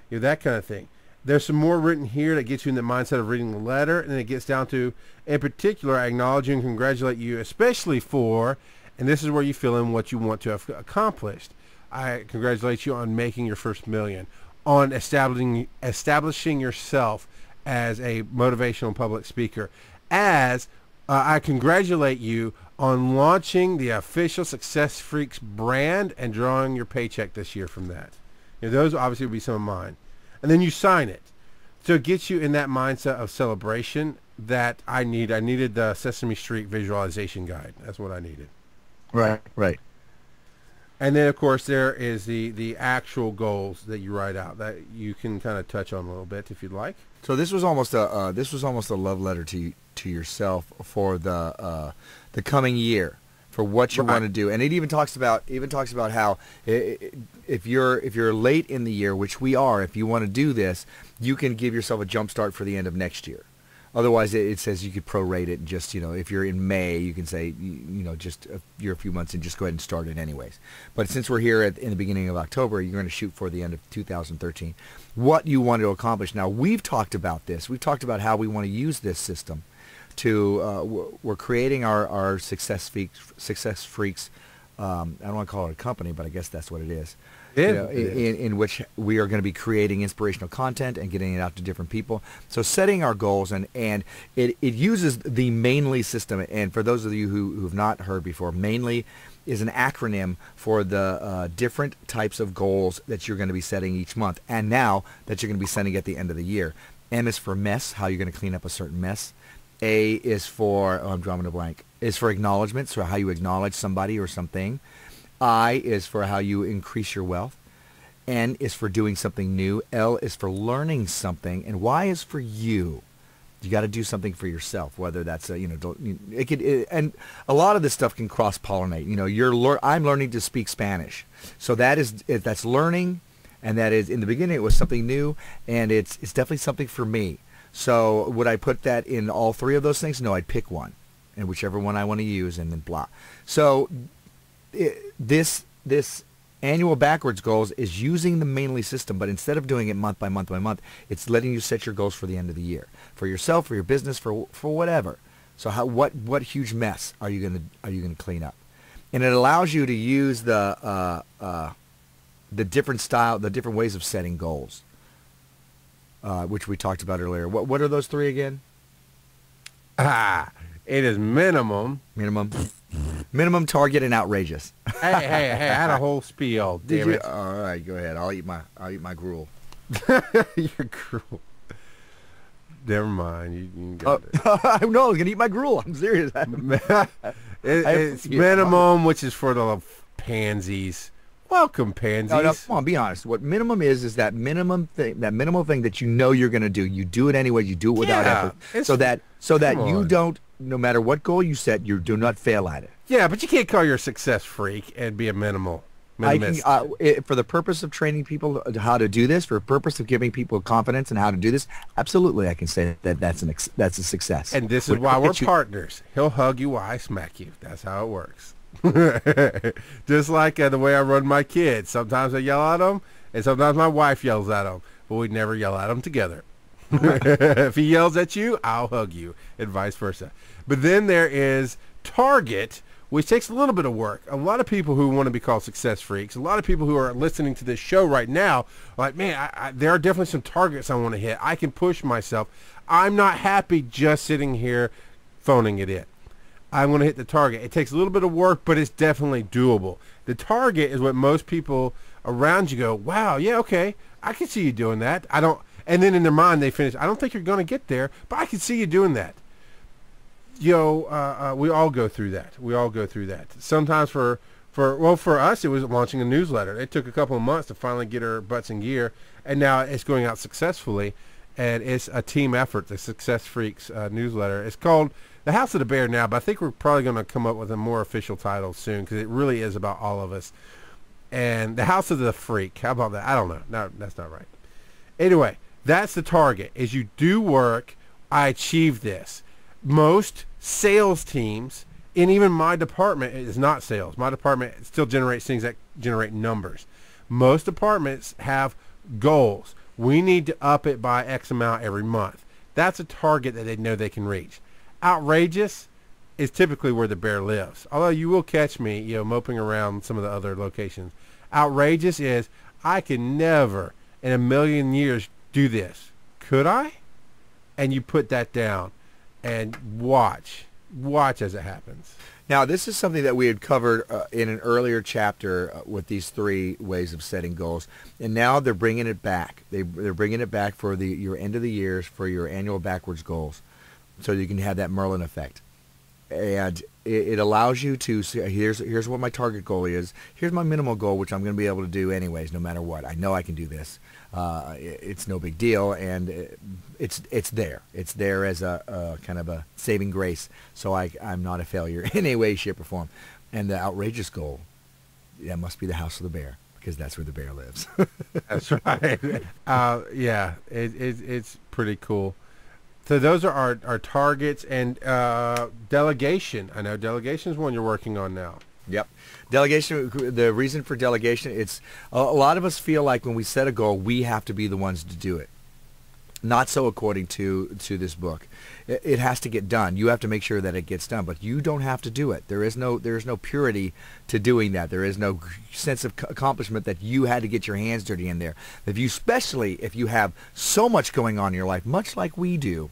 You know, that kind of thing. There's some more written here that gets you in the mindset of reading the letter, and then it gets down to, in particular, I acknowledge you and congratulate you, especially for, and this is where you fill in what you want to have accomplished. I congratulate you on making your first million, on establishing yourself as a motivational public speaker, as I congratulate you on launching the official Success Freaks brand and drawing your paycheck this year from that. You know, those obviously would be some of mine. And then you sign it. So it gets you in that mindset of celebration that I need. I needed the Sesame Street visualization guide. That's what I needed. Right. And then, of course, there is the actual goals that you write out that you can kind of touch on a little bit if you'd like. So this was almost a love letter to yourself for the coming year, for what you want to do. And it even talks about how if you're late in the year, which we are, if you want to do this, you can give yourself a jump start for the end of next year. Otherwise, it says you could prorate it. And just, if you're in May, you can say, just you're a few months and just go ahead and start it anyways. But since we're here in the beginning of October, you're going to shoot for the end of 2013. What you want to accomplish. Now, we've talked about this. We've talked about how we want to use this system to, we're creating our Success Freaks. I don't want to call it a company, but I guess that's what it is. In which we are going to be creating inspirational content and getting it out to different people. So setting our goals, and it uses the Mainly system. And for those of you who have not heard before, Mainly is an acronym for the different types of goals that you're going to be setting each month, and now that you're going to be setting at the end of the year. M is for mess, how you're going to clean up a certain mess. A is for, I'm drawing a blank, is for acknowledgement, so how you acknowledge somebody or something. I is for how you increase your wealth. N is for doing something new. L is for learning something. And Y is for you. You got to do something for yourself, whether that's, and a lot of this stuff can cross-pollinate. I'm learning to speak Spanish. So that's learning, and that is, in the beginning, it was something new, and it's definitely something for me. So would I put that in all three of those things? No, I'd pick one, and whichever one I want to use, and then blah. So this annual backwards goals is using the Mainly system, but instead of doing it month by month by month, it's letting you set your goals for the end of the year, for yourself, for your business, for whatever. So what huge mess are you gonna clean up? And it allows you to use the different ways of setting goals, which we talked about earlier. What are those three again? It is minimum, target, and outrageous. hey, I had a whole spiel. Damn it. All right, go ahead. I'll eat my gruel. You're cruel. Never mind. You got it. No, I was gonna eat my gruel. I'm serious. It's minimum, which is for the pansies. Welcome, pansies. No, come on, be honest. What minimum is that minimum thing that you're going to do. You do it anyway. You do it without effort, so that you don't. No matter what goal you set, you do not fail at it. Yeah, but you can't call your success freak and be a minimist. For the purpose of training people how to do this, for the purpose of giving people confidence in how to do this, absolutely, I can say that that's a success. And this is why we're partners. He'll hug you while I smack you. That's how it works. Just like the way I run my kids. Sometimes I yell at them, and sometimes my wife yells at them, but we never yell at them together. If he yells at you, I'll hug you, and vice versa. But then there is target, which takes a little bit of work. A lot of people who want to be called success freaks, a lot of people who are listening to this show right now are like, man, there are definitely some targets I want to hit. I can push myself. I'm not happy just sitting here phoning it in. I'm going to hit the target. It takes a little bit of work, but it's definitely doable. The target is what most people around you go, wow, yeah, okay, I can see you doing that. And then in their mind they finish, I don't think you're going to get there, but I can see you doing that. We all go through that. Sometimes for us, it was launching a newsletter. It took a couple of months to finally get our butts in gear, and now it's going out successfully, and it's a team effort, the Success Freaks newsletter. It's called the House of the Bear now, but I think we're probably going to come up with a more official title soon because it really is about all of us. And the House of the Freak. How about that? I don't know. No, that's not right. Anyway, that's the target. As you do work, I achieve this. Most sales teams, and even my department is not sales. My department still generates things that generate numbers. Most departments have goals. We need to up it by X amount every month. That's a target that they know they can reach. Outrageous is typically where the bear lives. Although you will catch me, moping around some of the other locations. Outrageous is, I can never in a million years do this. Could I? And you put that down and watch as it happens. Now, this is something that we had covered in an earlier chapter with these 3 ways of setting goals, and now they're bringing it back. They're bringing it back for your end of the years, for your annual backwards goals, so you can have that Merlin effect. And it allows you to see, here's what my target goal is. Here's my minimal goal, which I'm going to be able to do anyways, no matter what. I know I can do this. It's no big deal, and it's there. It's there as a kind of a saving grace, so I'm not a failure in any way, shape, or form. And the outrageous goal, that must be the House of the Bear, because that's where the bear lives. That's right. Yeah, it's pretty cool. So those are our targets, and delegation. I know delegation is one you're working on now. Yep. Delegation, the reason for delegation, it's a lot of us feel like when we set a goal, we have to be the ones to do it. Not so according to this book. It has to get done. You have to make sure that it gets done, but you don't have to do it. There is no purity to doing that. There is no sense of accomplishment that you had to get your hands dirty in there. Especially if you have so much going on in your life, much like we do.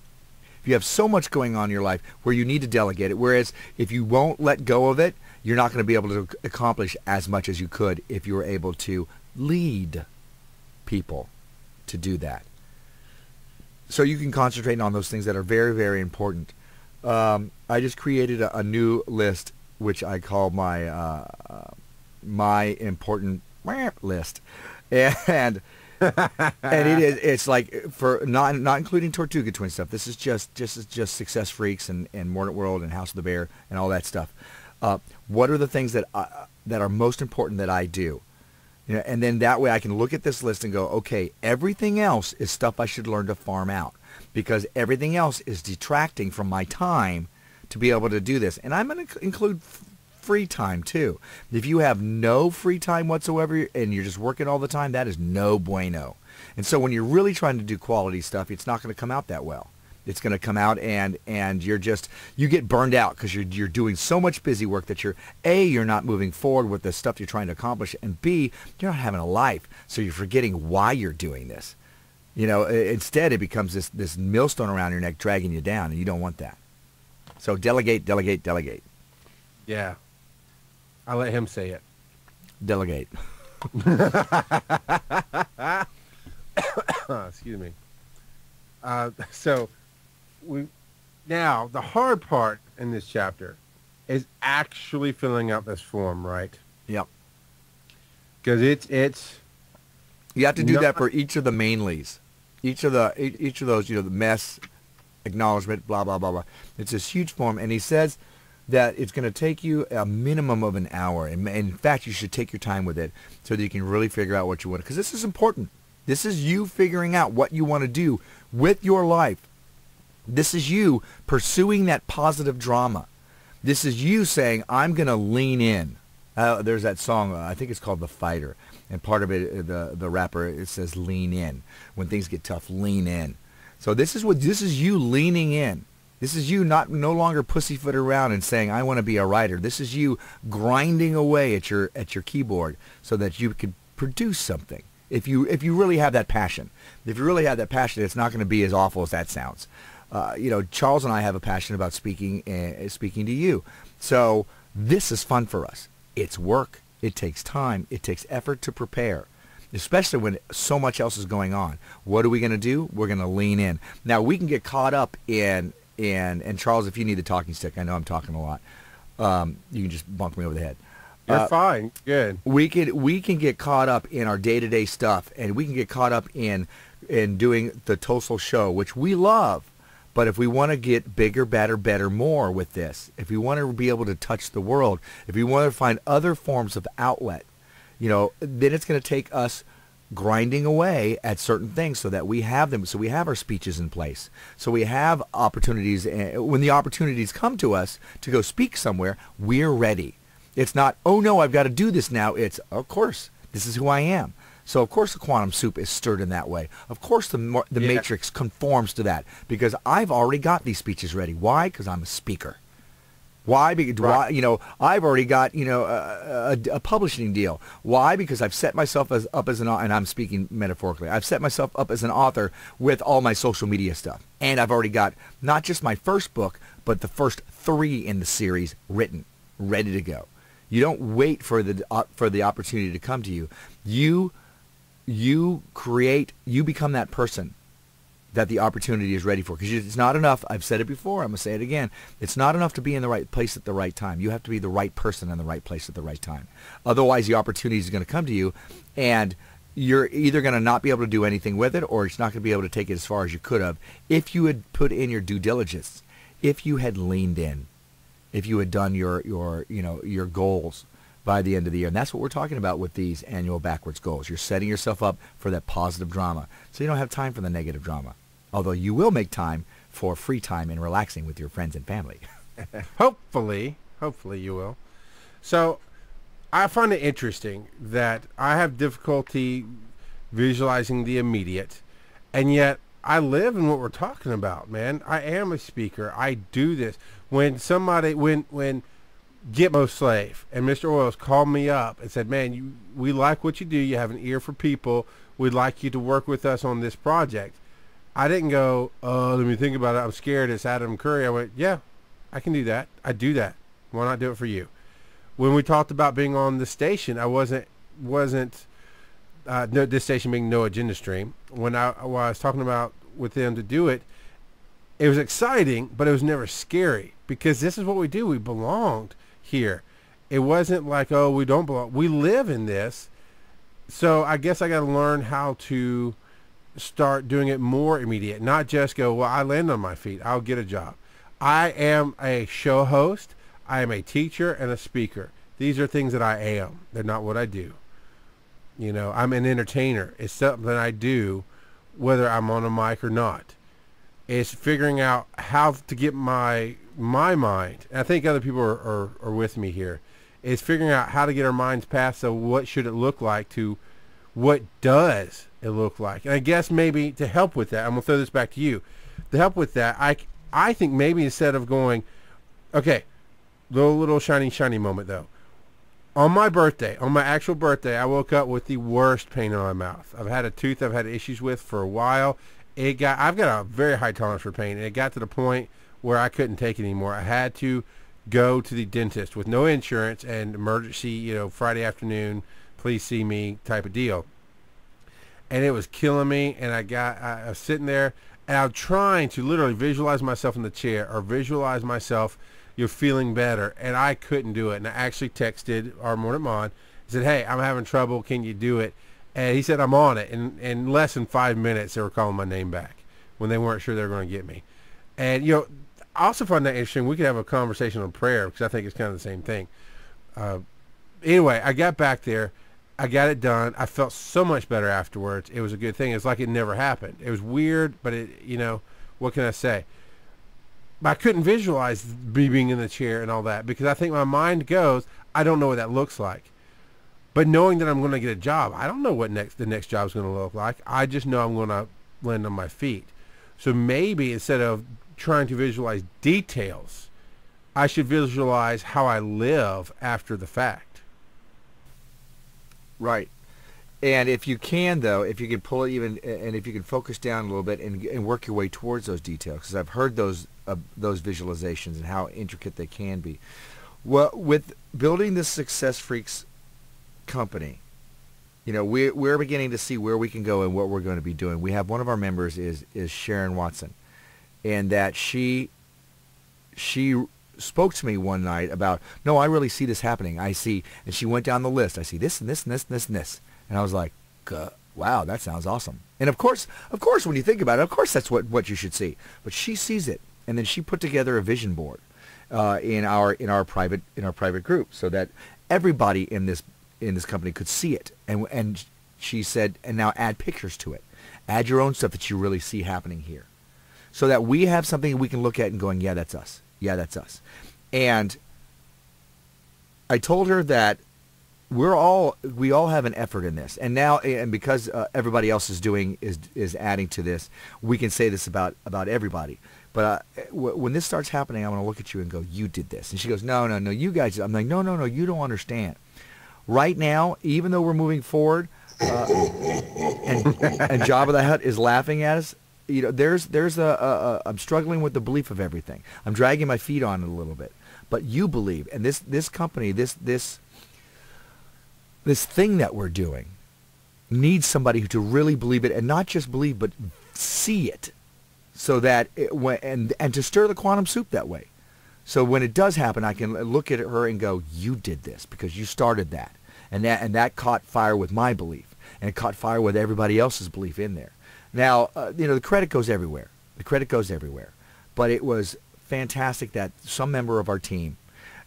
If you have so much going on in your life where you need to delegate it, whereas if you won't let go of it, you're not going to be able to accomplish as much as you could if you were able to lead people to do that. So you can concentrate on those things that are very, very important. I just created a new list, which I call my my important list, and it's like, for not including Tortuga Twin stuff. This is just Success Freaks and Mordant World and House of the Bear and all that stuff. What are the things that are most important that I do? And then that way I can look at this list and go, okay, everything else is stuff I should learn to farm out, because everything else is detracting from my time to be able to do this. And I'm going to include free time too. If you have no free time whatsoever and you're just working all the time, that is no bueno. And so when you're really trying to do quality stuff, it's not going to come out that well. It's going to come out and you get burned out because you're doing so much busy work that you're not moving forward with the stuff you're trying to accomplish, and B, you're not having a life, so you're forgetting why you're doing this. Instead it becomes this millstone around your neck dragging you down, and you don't want that. So delegate. Yeah. I'll let him say it. Delegate. Excuse me. So now the hard part in this chapter is actually filling out this form, right? Yep. Because it's you have to do that for each of the mainleys, each of those, the mess, acknowledgement, blah blah blah blah. It's this huge form, and he says that it's going to take you a minimum of an hour, and in fact, you should take your time with it so that you can really figure out what you want. Because this is important. This is you figuring out what you want to do with your life. This is you pursuing that positive drama. This is you saying, I'm going to lean in. There's that song, I think it's called The Fighter. And part of it, the rapper, it says lean in. When things get tough, lean in. So this is you leaning in. This is you no longer pussyfoot around and saying, I want to be a writer. This is you grinding away at your keyboard so that you can produce something. If you really have that passion. If you really have that passion, it's not going to be as awful as that sounds. Charles and I have a passion about speaking to you. So this is fun for us. It's work. It takes time. It takes effort to prepare, especially when so much else is going on. What are we going to do? We're going to lean in. Now, we can get caught up in Charles, if you need the talking stick, I know I'm talking a lot. You can just bunk me over the head. You're fine. Good. We can get caught up in our day-to-day stuff, and we can get caught up in doing the Tosol show, which we love. But if we want to get bigger, better, more with this, if we want to be able to touch the world, if we want to find other forms of outlet, then it's going to take us grinding away at certain things so that we have them, so we have our speeches in place, so we have opportunities. When the opportunities come to us to go speak somewhere, we're ready. It's not, oh no, I've got to do this now. It's, of course, this is who I am. So of course the quantum soup is stirred in that way. Of course the matrix conforms to that, because I've already got these speeches ready. Why? Because I'm a speaker. Why? Because I've already got a publishing deal. Why? Because I've set myself up as an author, and I'm speaking metaphorically. I've set myself up as an author with all my social media stuff, and I've already got not just my first book, but the first 3 in the series written, ready to go. You don't wait for the opportunity to come to you. You become that person that the opportunity is ready for. Because it's not enough, I've said it before, I'm going to say it again, it's not enough to be in the right place at the right time. You have to be the right person in the right place at the right time. Otherwise, the opportunity is going to come to you, and you're either going to not be able to do anything with it, or it's not going to be able to take it as far as you could have if you had put in your due diligence, if you had leaned in, if you had done your goals by the end of the year. And that's what we're talking about with these annual backwards goals. You're setting yourself up for that positive drama, so you don't have time for the negative drama. Although you will make time for free time and relaxing with your friends and family. Hopefully you will. So I find it interesting that I have difficulty visualizing the immediate, and yet I live in what we're talking about, man. I am a speaker. I do this. When Gitmo Slave and Mr. Oils called me up and said, man, we like what you do. You have an ear for people. We'd like you to work with us on this project. I didn't go, oh, let me think about it. I'm scared. It's Adam Curry. I went, yeah, I can do that. I do that. Why not do it for you? When we talked about being on the station, I wasn't this station being No Agenda Stream. When I was talking about with them to do it, it was exciting, but it was never scary, because this is what we do. We belonged here. It wasn't like, oh, we don't belong. We live in this. So I guess I got to learn how to start doing it more immediate, not just go, well, I land on my feet, I'll get a job. I am a show host. I am a teacher and a speaker. These are things that I am. They're not what I do. I'm an entertainer. It's something I do whether I'm on a mic or not. It's figuring out how to get my mind, and I think other people are with me here, is figuring out how to get our minds past the what should it look like to what does it look like. And I guess maybe to help with that, I'm going to throw this back to you. To help with that, I think maybe instead of going, okay, little shiny moment though. On my birthday, on my actual birthday, I woke up with the worst pain in my mouth. I've had a tooth I've had issues with for a while. I've got a very high tolerance for pain, and it got to the point where I couldn't take it anymore. I had to go to the dentist with no insurance and emergency, Friday afternoon, please see me type of deal. And it was killing me, and I was sitting there, and I'm trying to literally visualize myself in the chair or visualize myself, feeling better, and I couldn't do it. And I actually texted our Mordant Mon, said, hey, I'm having trouble, can you do it? And he said, I'm on it. And in less than 5 minutes, they were calling my name back when they weren't sure they were going to get me. And, I also find that interesting. We could have a conversation on prayer, because I think it's kind of the same thing. Anyway, I got back there. I got it done. I felt so much better afterwards. It was a good thing. It's like it never happened. It was weird, but what can I say? But I couldn't visualize me being in the chair and all that, because I think my mind goes, I don't know what that looks like. But knowing that I'm going to get a job, I don't know what the next job is going to look like. I just know I'm going to land on my feet. So maybe instead of trying to visualize details, I should visualize how I live after the fact. Right. And if you can, though, if you can pull it even, and if you can focus down a little bit and work your way towards those details, because I've heard those visualizations and how intricate they can be. Well, with building the Success Freaks company, we're beginning to see where we can go and what we're going to be doing. We have one of our members is Sharon Watson, and that she spoke to me one night about, no, I really see this happening. I see, and she went down the list. I see this and this and this and this and this. And I was like, wow, that sounds awesome. And of course, when you think about it, of course that's what you should see. But she sees it, and then she put together a vision board in our private group so that everybody in this company could see it. And she said, and now add pictures to it. Add your own stuff that you really see happening here, so that we have something we can look at and going, yeah, that's us. Yeah, that's us. And I told her that we all have an effort in this, and now, and because everybody else is adding to this, we can say this about everybody. But when this starts happening, I'm going to look at you and go, you did this. And she goes, no, you guys. I'm like, no, you don't understand. Right now, even though we're moving forward, and Jabba the Hutt is laughing at us, you know, there's I'm struggling with the belief of everything. I'm dragging my feet on it a little bit. But you believe, and this company, this thing that we're doing needs somebody to really believe it, and not just believe, but see it, so that and to stir the quantum soup that way. So when it does happen, I can look at her and go, you did this because you started that, and that caught fire with my belief, and it caught fire with everybody else's belief in there. Now, the credit goes everywhere. But it was fantastic that some member of our team,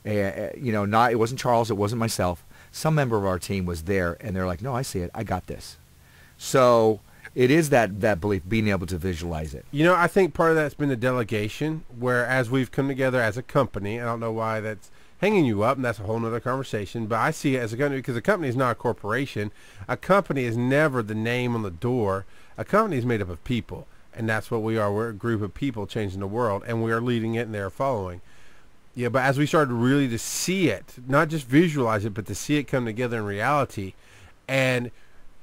it wasn't Charles, it wasn't myself, some member of our team was there, and they're like, no, I see it, I got this. So it is that belief, being able to visualize it. You know, I think part of that's been the delegation, where as we've come together as a company, I don't know why that's hanging you up, and that's a whole nother conversation, but I see it as a company, because a company is not a corporation. A company is never the name on the door. A company is made up of people, and that's what we are. We're a group of people changing the world, and we are leading it, and they're following. Yeah, but as we started really to see it, not just visualize it, but to see it come together in reality, and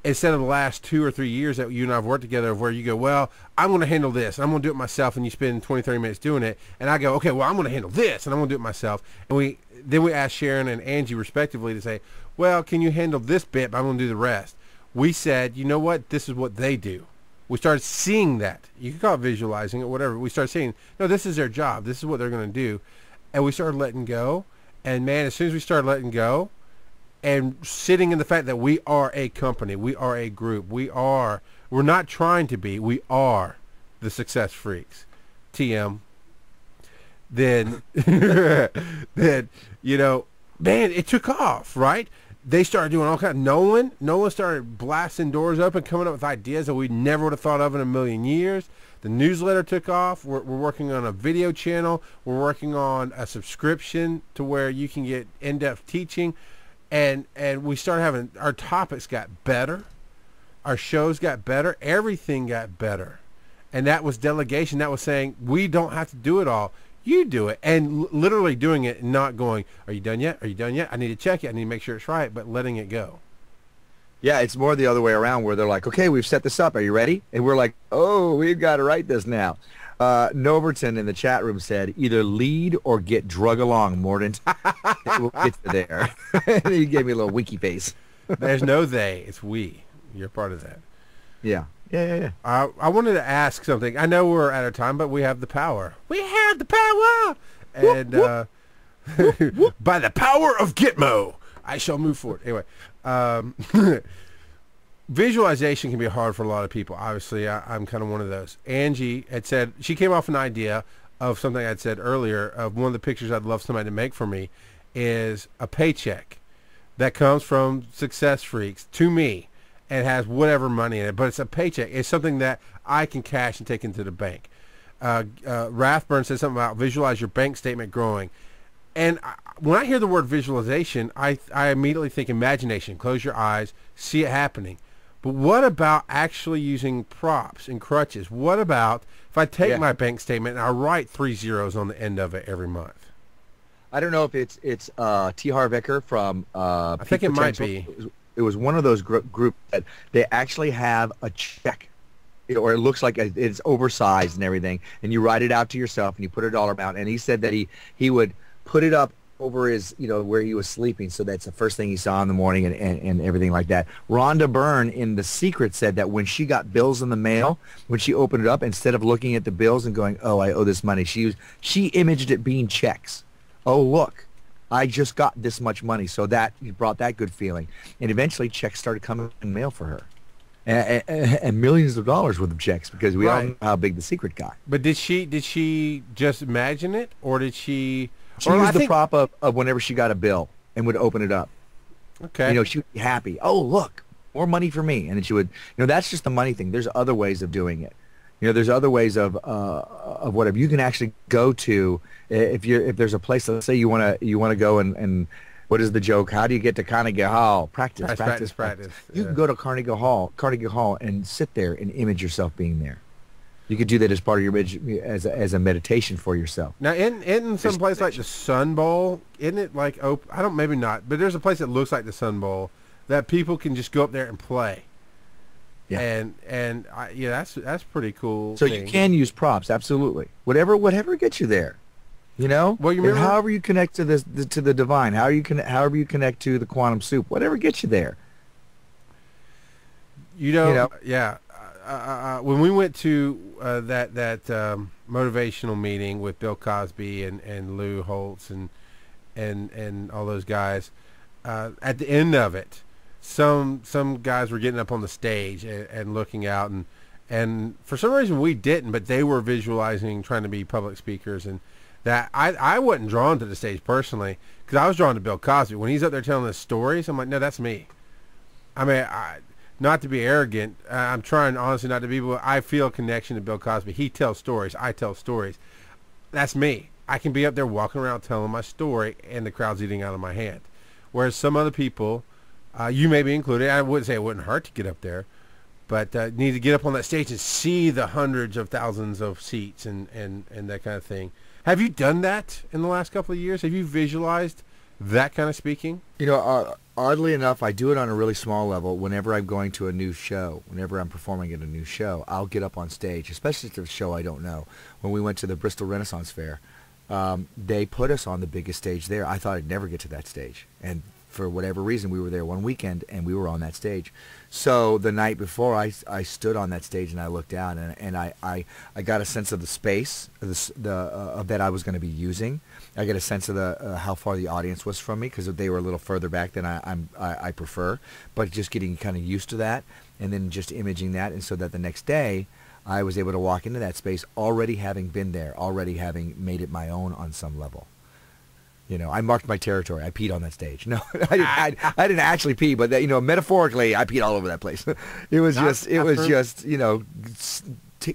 instead of the last 2 or 3 years that you and I have worked together, of where you go, well, I'm going to handle this, and I'm going to do it myself, and you spend 20, 30 minutes doing it, and I go, okay, well, I'm going to handle this, and I'm going to do it myself, and then we asked Sharon and Angie respectively to say, well, can you handle this bit, but I'm going to do the rest. We said, you know what, this is what they do. We started seeing that. You can call it visualizing it, whatever. We started seeing, no, this is their job. This is what they're going to do. And we started letting go. And, man, as soon as we started letting go and sitting in the fact that we are a company, we are a group, we're not trying to be, we are the Success Freaks, TM, then, man, it took off, right? They started doing all kinds. Nolan started blasting doors open, coming up with ideas that we never would have thought of in a million years. The newsletter took off. We're working on a video channel. We're working on a subscription to where you can get in-depth teaching. And we started having, our topics got better. Our shows got better. Everything got better. And that was delegation. That was saying, we don't have to do it all. You do it. And literally doing it and not going, are you done yet? Are you done yet? I need to check it. I need to make sure it's right, but letting it go. Yeah, it's more the other way around, where they're like, okay, we've set this up. Are you ready? And we're like, oh, we've got to write this now. Noverton in the chat room said, either lead or get drug along, Mordant. We'll get to there. And he gave me a little winky face. There's no they. It's we. You're part of that. Yeah. Yeah. I wanted to ask something. I know we're out of time, but we have the power. We have the power! And by the power of Gitmo, I shall move forward. Anyway, visualization can be hard for a lot of people. Obviously, I'm kind of one of those. Angie had said, she came off an idea of something I'd said earlier, of one of the pictures I'd love somebody to make for me is a paycheck that comes from Success Freaks to me. And has whatever money in it, but it's a paycheck. It's something that I can cash and take into the bank. Rathburn said something about visualize your bank statement growing. And when I hear the word visualization, I immediately think imagination. Close your eyes, see it happening. But what about actually using props and crutches? What about if I take my bank statement and I write 3 zeros on the end of it every month? I don't know if it's T. Harvicker from I think it might be. It was one of those groups that they actually have a check, or it looks like it's oversized and everything, and you write it out to yourself and you put a dollar amount. And he said that he would put it up over his, where he was sleeping, so that's the first thing he saw in the morning and everything like that. Rhonda Byrne in The Secret said that when she got bills in the mail, when she opened it up, instead of looking at the bills and going, oh, I owe this money, she imaged it being checks. Oh, look. I just got this much money, so that brought that good feeling. And eventually checks started coming in mail for her. and millions of dollars worth of checks because we all Right. know how big the secret got. But did she just imagine it, or did she? She or used I the think- prop of whenever she got a bill and would open it up. Okay. You know, she would be happy. Oh, look, more money for me. And then she would, that's just the money thing. There's other ways of doing it. There's other ways of whatever you can actually go to. If there's a place, let's say you want to go and what is the joke? How do you get to Carnegie Hall? Practice. You can go to Carnegie Hall and sit there and image yourself being there. You could do that as part of your as a meditation for yourself. Now, in some place like the Sun Bowl, isn't it like I don't, maybe not, but there's a place that looks like the Sun Bowl that people can just go up there and play. Yeah. That's pretty cool. So thing. you can use props, absolutely. Whatever gets you there. Well, you remember, however you connect to to the divine, however you connect to the quantum soup, whatever gets you there. Yeah. When we went to that motivational meeting with Bill Cosby and Lou Holtz and all those guys, at the end of it, some guys were getting up on the stage and looking out, and for some reason we didn't, but they were visualizing trying to be public speakers, and that I wasn't drawn to the stage personally because I was drawn to Bill Cosby. When he's up there telling his stories, I'm like, no, that's me. I mean, not to be arrogant, I'm trying honestly not to be, but I feel a connection to Bill Cosby. He tells stories. I tell stories. That's me. I can be up there walking around telling my story, and the crowd's eating out of my hand. Whereas some other people, you may be included, I wouldn't say it wouldn't hurt to get up there, but need to get up on that stage and see the hundreds of thousands of seats and that kind of thing. Have you done that in the last couple of years? Have you visualized that kind of speaking? Oddly enough, I do it on a really small level. Whenever I'm going to a new show, whenever I'm performing at a new show, I'll get up on stage, especially if it's a show I don't know. When we went to the Bristol Renaissance Fair, they put us on the biggest stage there. I thought I'd never get to that stage. And for whatever reason, we were there one weekend, and we were on that stage. So the night before, I stood on that stage, and I looked out, and I got a sense of the space that I was going to be using. I get a sense of how far the audience was from me because they were a little further back than I prefer. But just getting kind of used to that, and then just imaging that, and so that the next day I was able to walk into that space already having been there, already having made it my own on some level. I marked my territory. I peed on that stage. No, I didn't actually pee, but metaphorically, I peed all over that place. It was just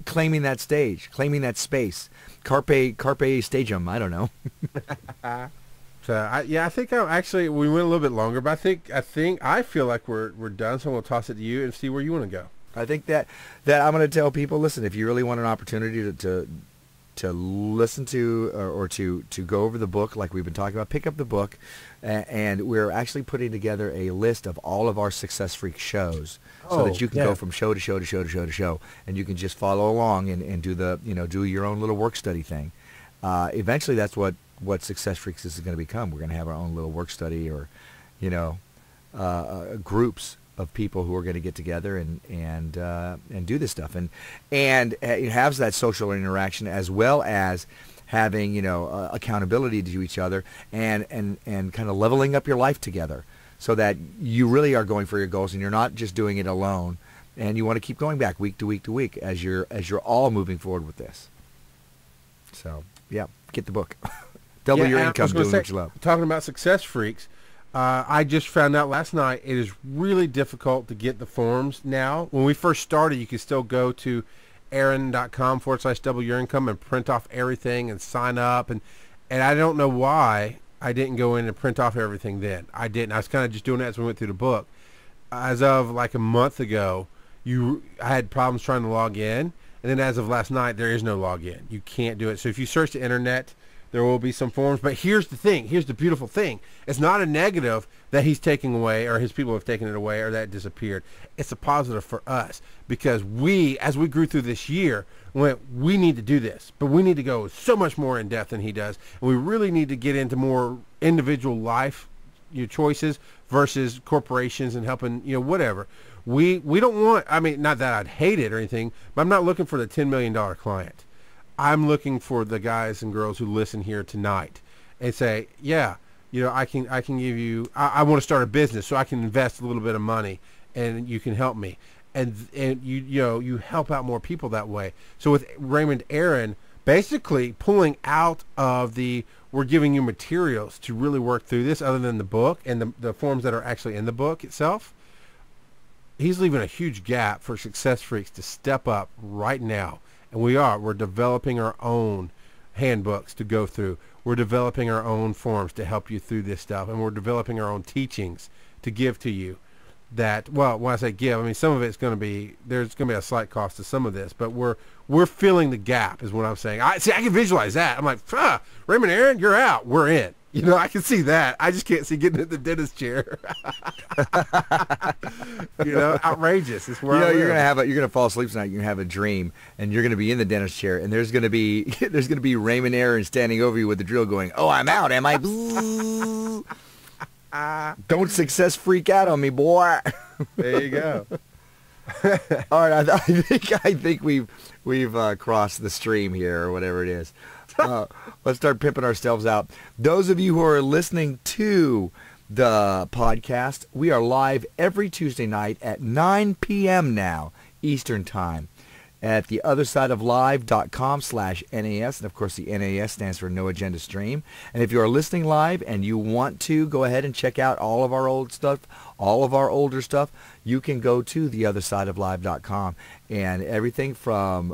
claiming that stage, claiming that space. Carpe stadium. I don't know. I think we went a little bit longer, but I feel like we're done. So we'll toss it to you and see where you want to go. I think that I'm going to tell people, listen, if you really want an opportunity to listen to or to go over the book like we've been talking about, pick up the book, and we're actually putting together a list of all of our Success Freak shows so that you can go from show to show to show to show to show, and you can just follow along and do do your own little work study thing. Eventually, that's what Success Freaks is going to become. We're going to have our own little work study or groups of people who are going to get together and do this stuff and it has that social interaction as well as having accountability to each other and kind of leveling up your life together so that you really are going for your goals and you're not just doing it alone and you want to keep going back week to week to week as you're all moving forward with this. So yeah, get the book. Double your income doing what you love. Talking about Success Freaks. I just found out last night it is really difficult to get the forms now. When we first started, you could still go to aaron.com/double your income and print off everything and sign up. And I don't know why I didn't go in and print off everything then. I didn't. I was kind of just doing that as we went through the book. As of like a month ago, I had problems trying to log in. And then as of last night, there is no login. You can't do it. So if you search the internet, there will be some forms. But here's the thing. Here's the beautiful thing. It's not a negative that he's taking away or his people have taken it away or that it disappeared. It's a positive for us because as we grew through this year, we need to do this. But we need to go so much more in depth than he does. And we really need to get into more individual life choices versus corporations and helping, whatever. We don't want, not that I'd hate it or anything, but I'm not looking for the $10 million client. I'm looking for the guys and girls who listen here tonight and say, yeah, I can give you, I want to start a business so I can invest a little bit of money and you can help me. and you help out more people that way. So with Raymond Aaron, basically pulling out of we're giving you materials to really work through this other than the book and the forms that are actually in the book itself. He's leaving a huge gap for Success Freaks to step up right now. And we're developing our own handbooks to go through. We're developing our own forms to help you through this stuff. And we're developing our own teachings to give to you. That, well, when I say give, I mean some of it's going to be, there's going to be a slight cost to some of this, but we're filling the gap is what I'm saying. I can visualize that. I'm like, Raymond Aaron, you're out. We're in. You know, I can see that. I just can't see getting in the dentist chair. You know, outrageous. It's where you're gonna fall asleep tonight. You're gonna have a dream, and you're gonna be in the dentist chair, and there's gonna be Raymond Aaron standing over you with the drill, going, "Oh, I'm out, am I?" Don't success freak out on me, boy. There you go. All right, I think we've crossed the stream here, or whatever it is. Let's start pimping ourselves out. Those of you who are listening to the podcast, we are live every Tuesday night at 9 p.m. now, Eastern Time, at theothersideoflive.com/NAS. And, of course, the NAS stands for No Agenda Stream. And if you are listening live and you want to go ahead and check out all of our old stuff, all of our older stuff, you can go to theothersideoflive.com. And everything from,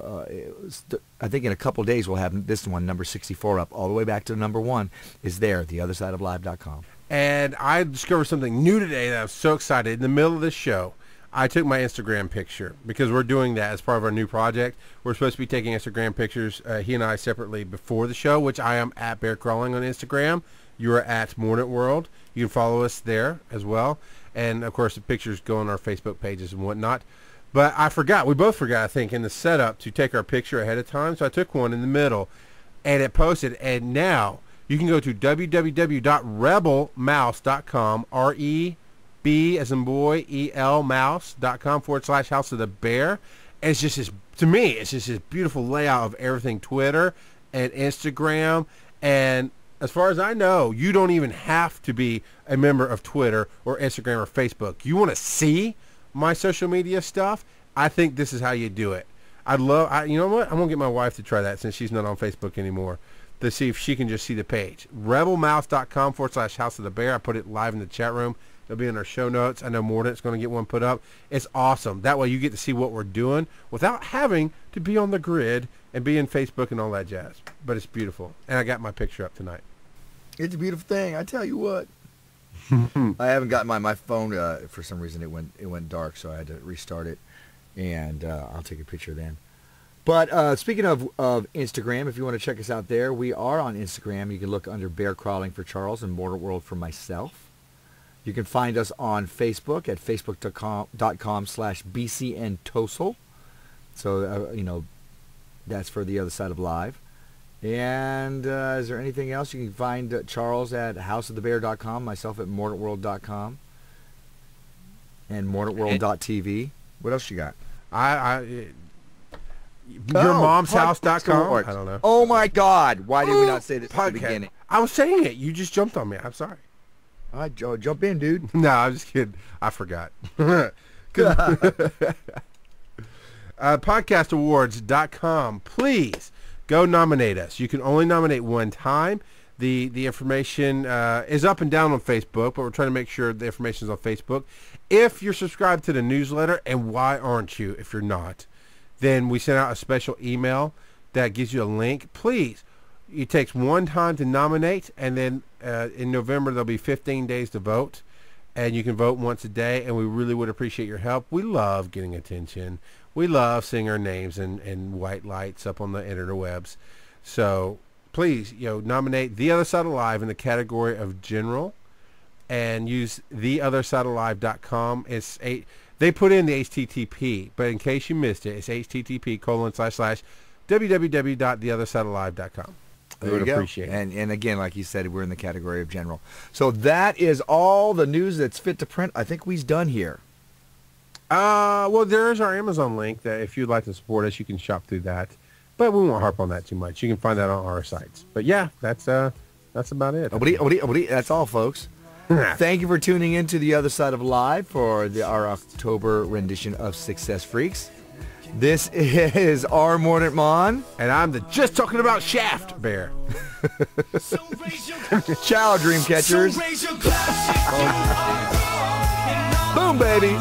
I think in a couple of days we'll have this one, number 64, up all the way back to number 1 is there, theothersideoflive.com. And I discovered something new today that I was so excited. In the middle of this show, I took my Instagram picture because we're doing that as part of our new project. We're supposed to be taking Instagram pictures, he and I separately before the show, which I am at Bear Crawling on Instagram. You are at Mordant World. You can follow us there as well. And, of course, the pictures go on our Facebook pages and whatnot. But I forgot. We both forgot, I think, in the setup to take our picture ahead of time. So I took one in the middle, and it posted. And now you can go to www.rebelmouse.com, REB as in boy, EL mouse.com /House of the Bear. And it's just this, to me, it's just this beautiful layout of everything Twitter and Instagram. And as far as I know, you don't even have to be a member of Twitter or Instagram or Facebook. You want to see my social media stuff? I think this is how you do it. You know what? I'm going to get my wife to try that since she's not on Facebook anymore, to see if she can just see the page. rebelmouse.com /House of the Bear. I put it live in the chat room. It'll be in our show notes. I know Mordant's going to get one put up. It's awesome. That way you get to see what we're doing without having to be on the grid and be in Facebook and all that jazz. But it's beautiful. And I got my picture up tonight. It's a beautiful thing. I tell you what. I haven't gotten my phone. For some reason, it went dark, so I had to restart it. And I'll take a picture then. But speaking of Instagram, if you want to check us out there, we are on Instagram. You can look under Bear Crawling for Charles and Mordant World for myself. You can find us on Facebook at facebook.com/BCN Tosol. So, that's for the other side of live. And is there anything else? You can find Charles at houseofthebear.com, myself at mordantworld.com, and mordantworld.tv. What else you got? Yourmomshouse.com. I don't know. Oh, my God. Why did we not say this at the beginning? I was saying it. You just jumped on me. I'm sorry. All right, Joe, jump in, dude. No, I'm just kidding. I forgot. Podcastawards.com. Please go nominate us. You can only nominate one time. The information is up and down on Facebook, but we're trying to make sure the information is on Facebook. If you're subscribed to the newsletter, and why aren't you if you're not, then we send out a special email that gives you a link. Please, it takes one time to nominate, and then in November there'll be 15 days to vote, and you can vote once a day, and we really would appreciate your help. We love getting attention. We love seeing our names in white lights up on the interwebs. So please, nominate The Other Side Alive in the category of general, and use theothersidealive.com. They put in the HTTP, but in case you missed it, it's http://www.theothersidealive.com. We would appreciate it. And again, like you said, we're in the category of general. So that is all the news that's fit to print. I think we's done here. Well, there is our Amazon link that if you'd like to support us, you can shop through that. But we won't harp on that too much. You can find that on our sites. But yeah, that's about it. That's all, folks. Thank you for tuning in to the other side of live for our October rendition of Success Freaks. This is our Mordant Mon. And I'm the just talking about Shaft Bear. Ciao, dream catchers. Boom, baby.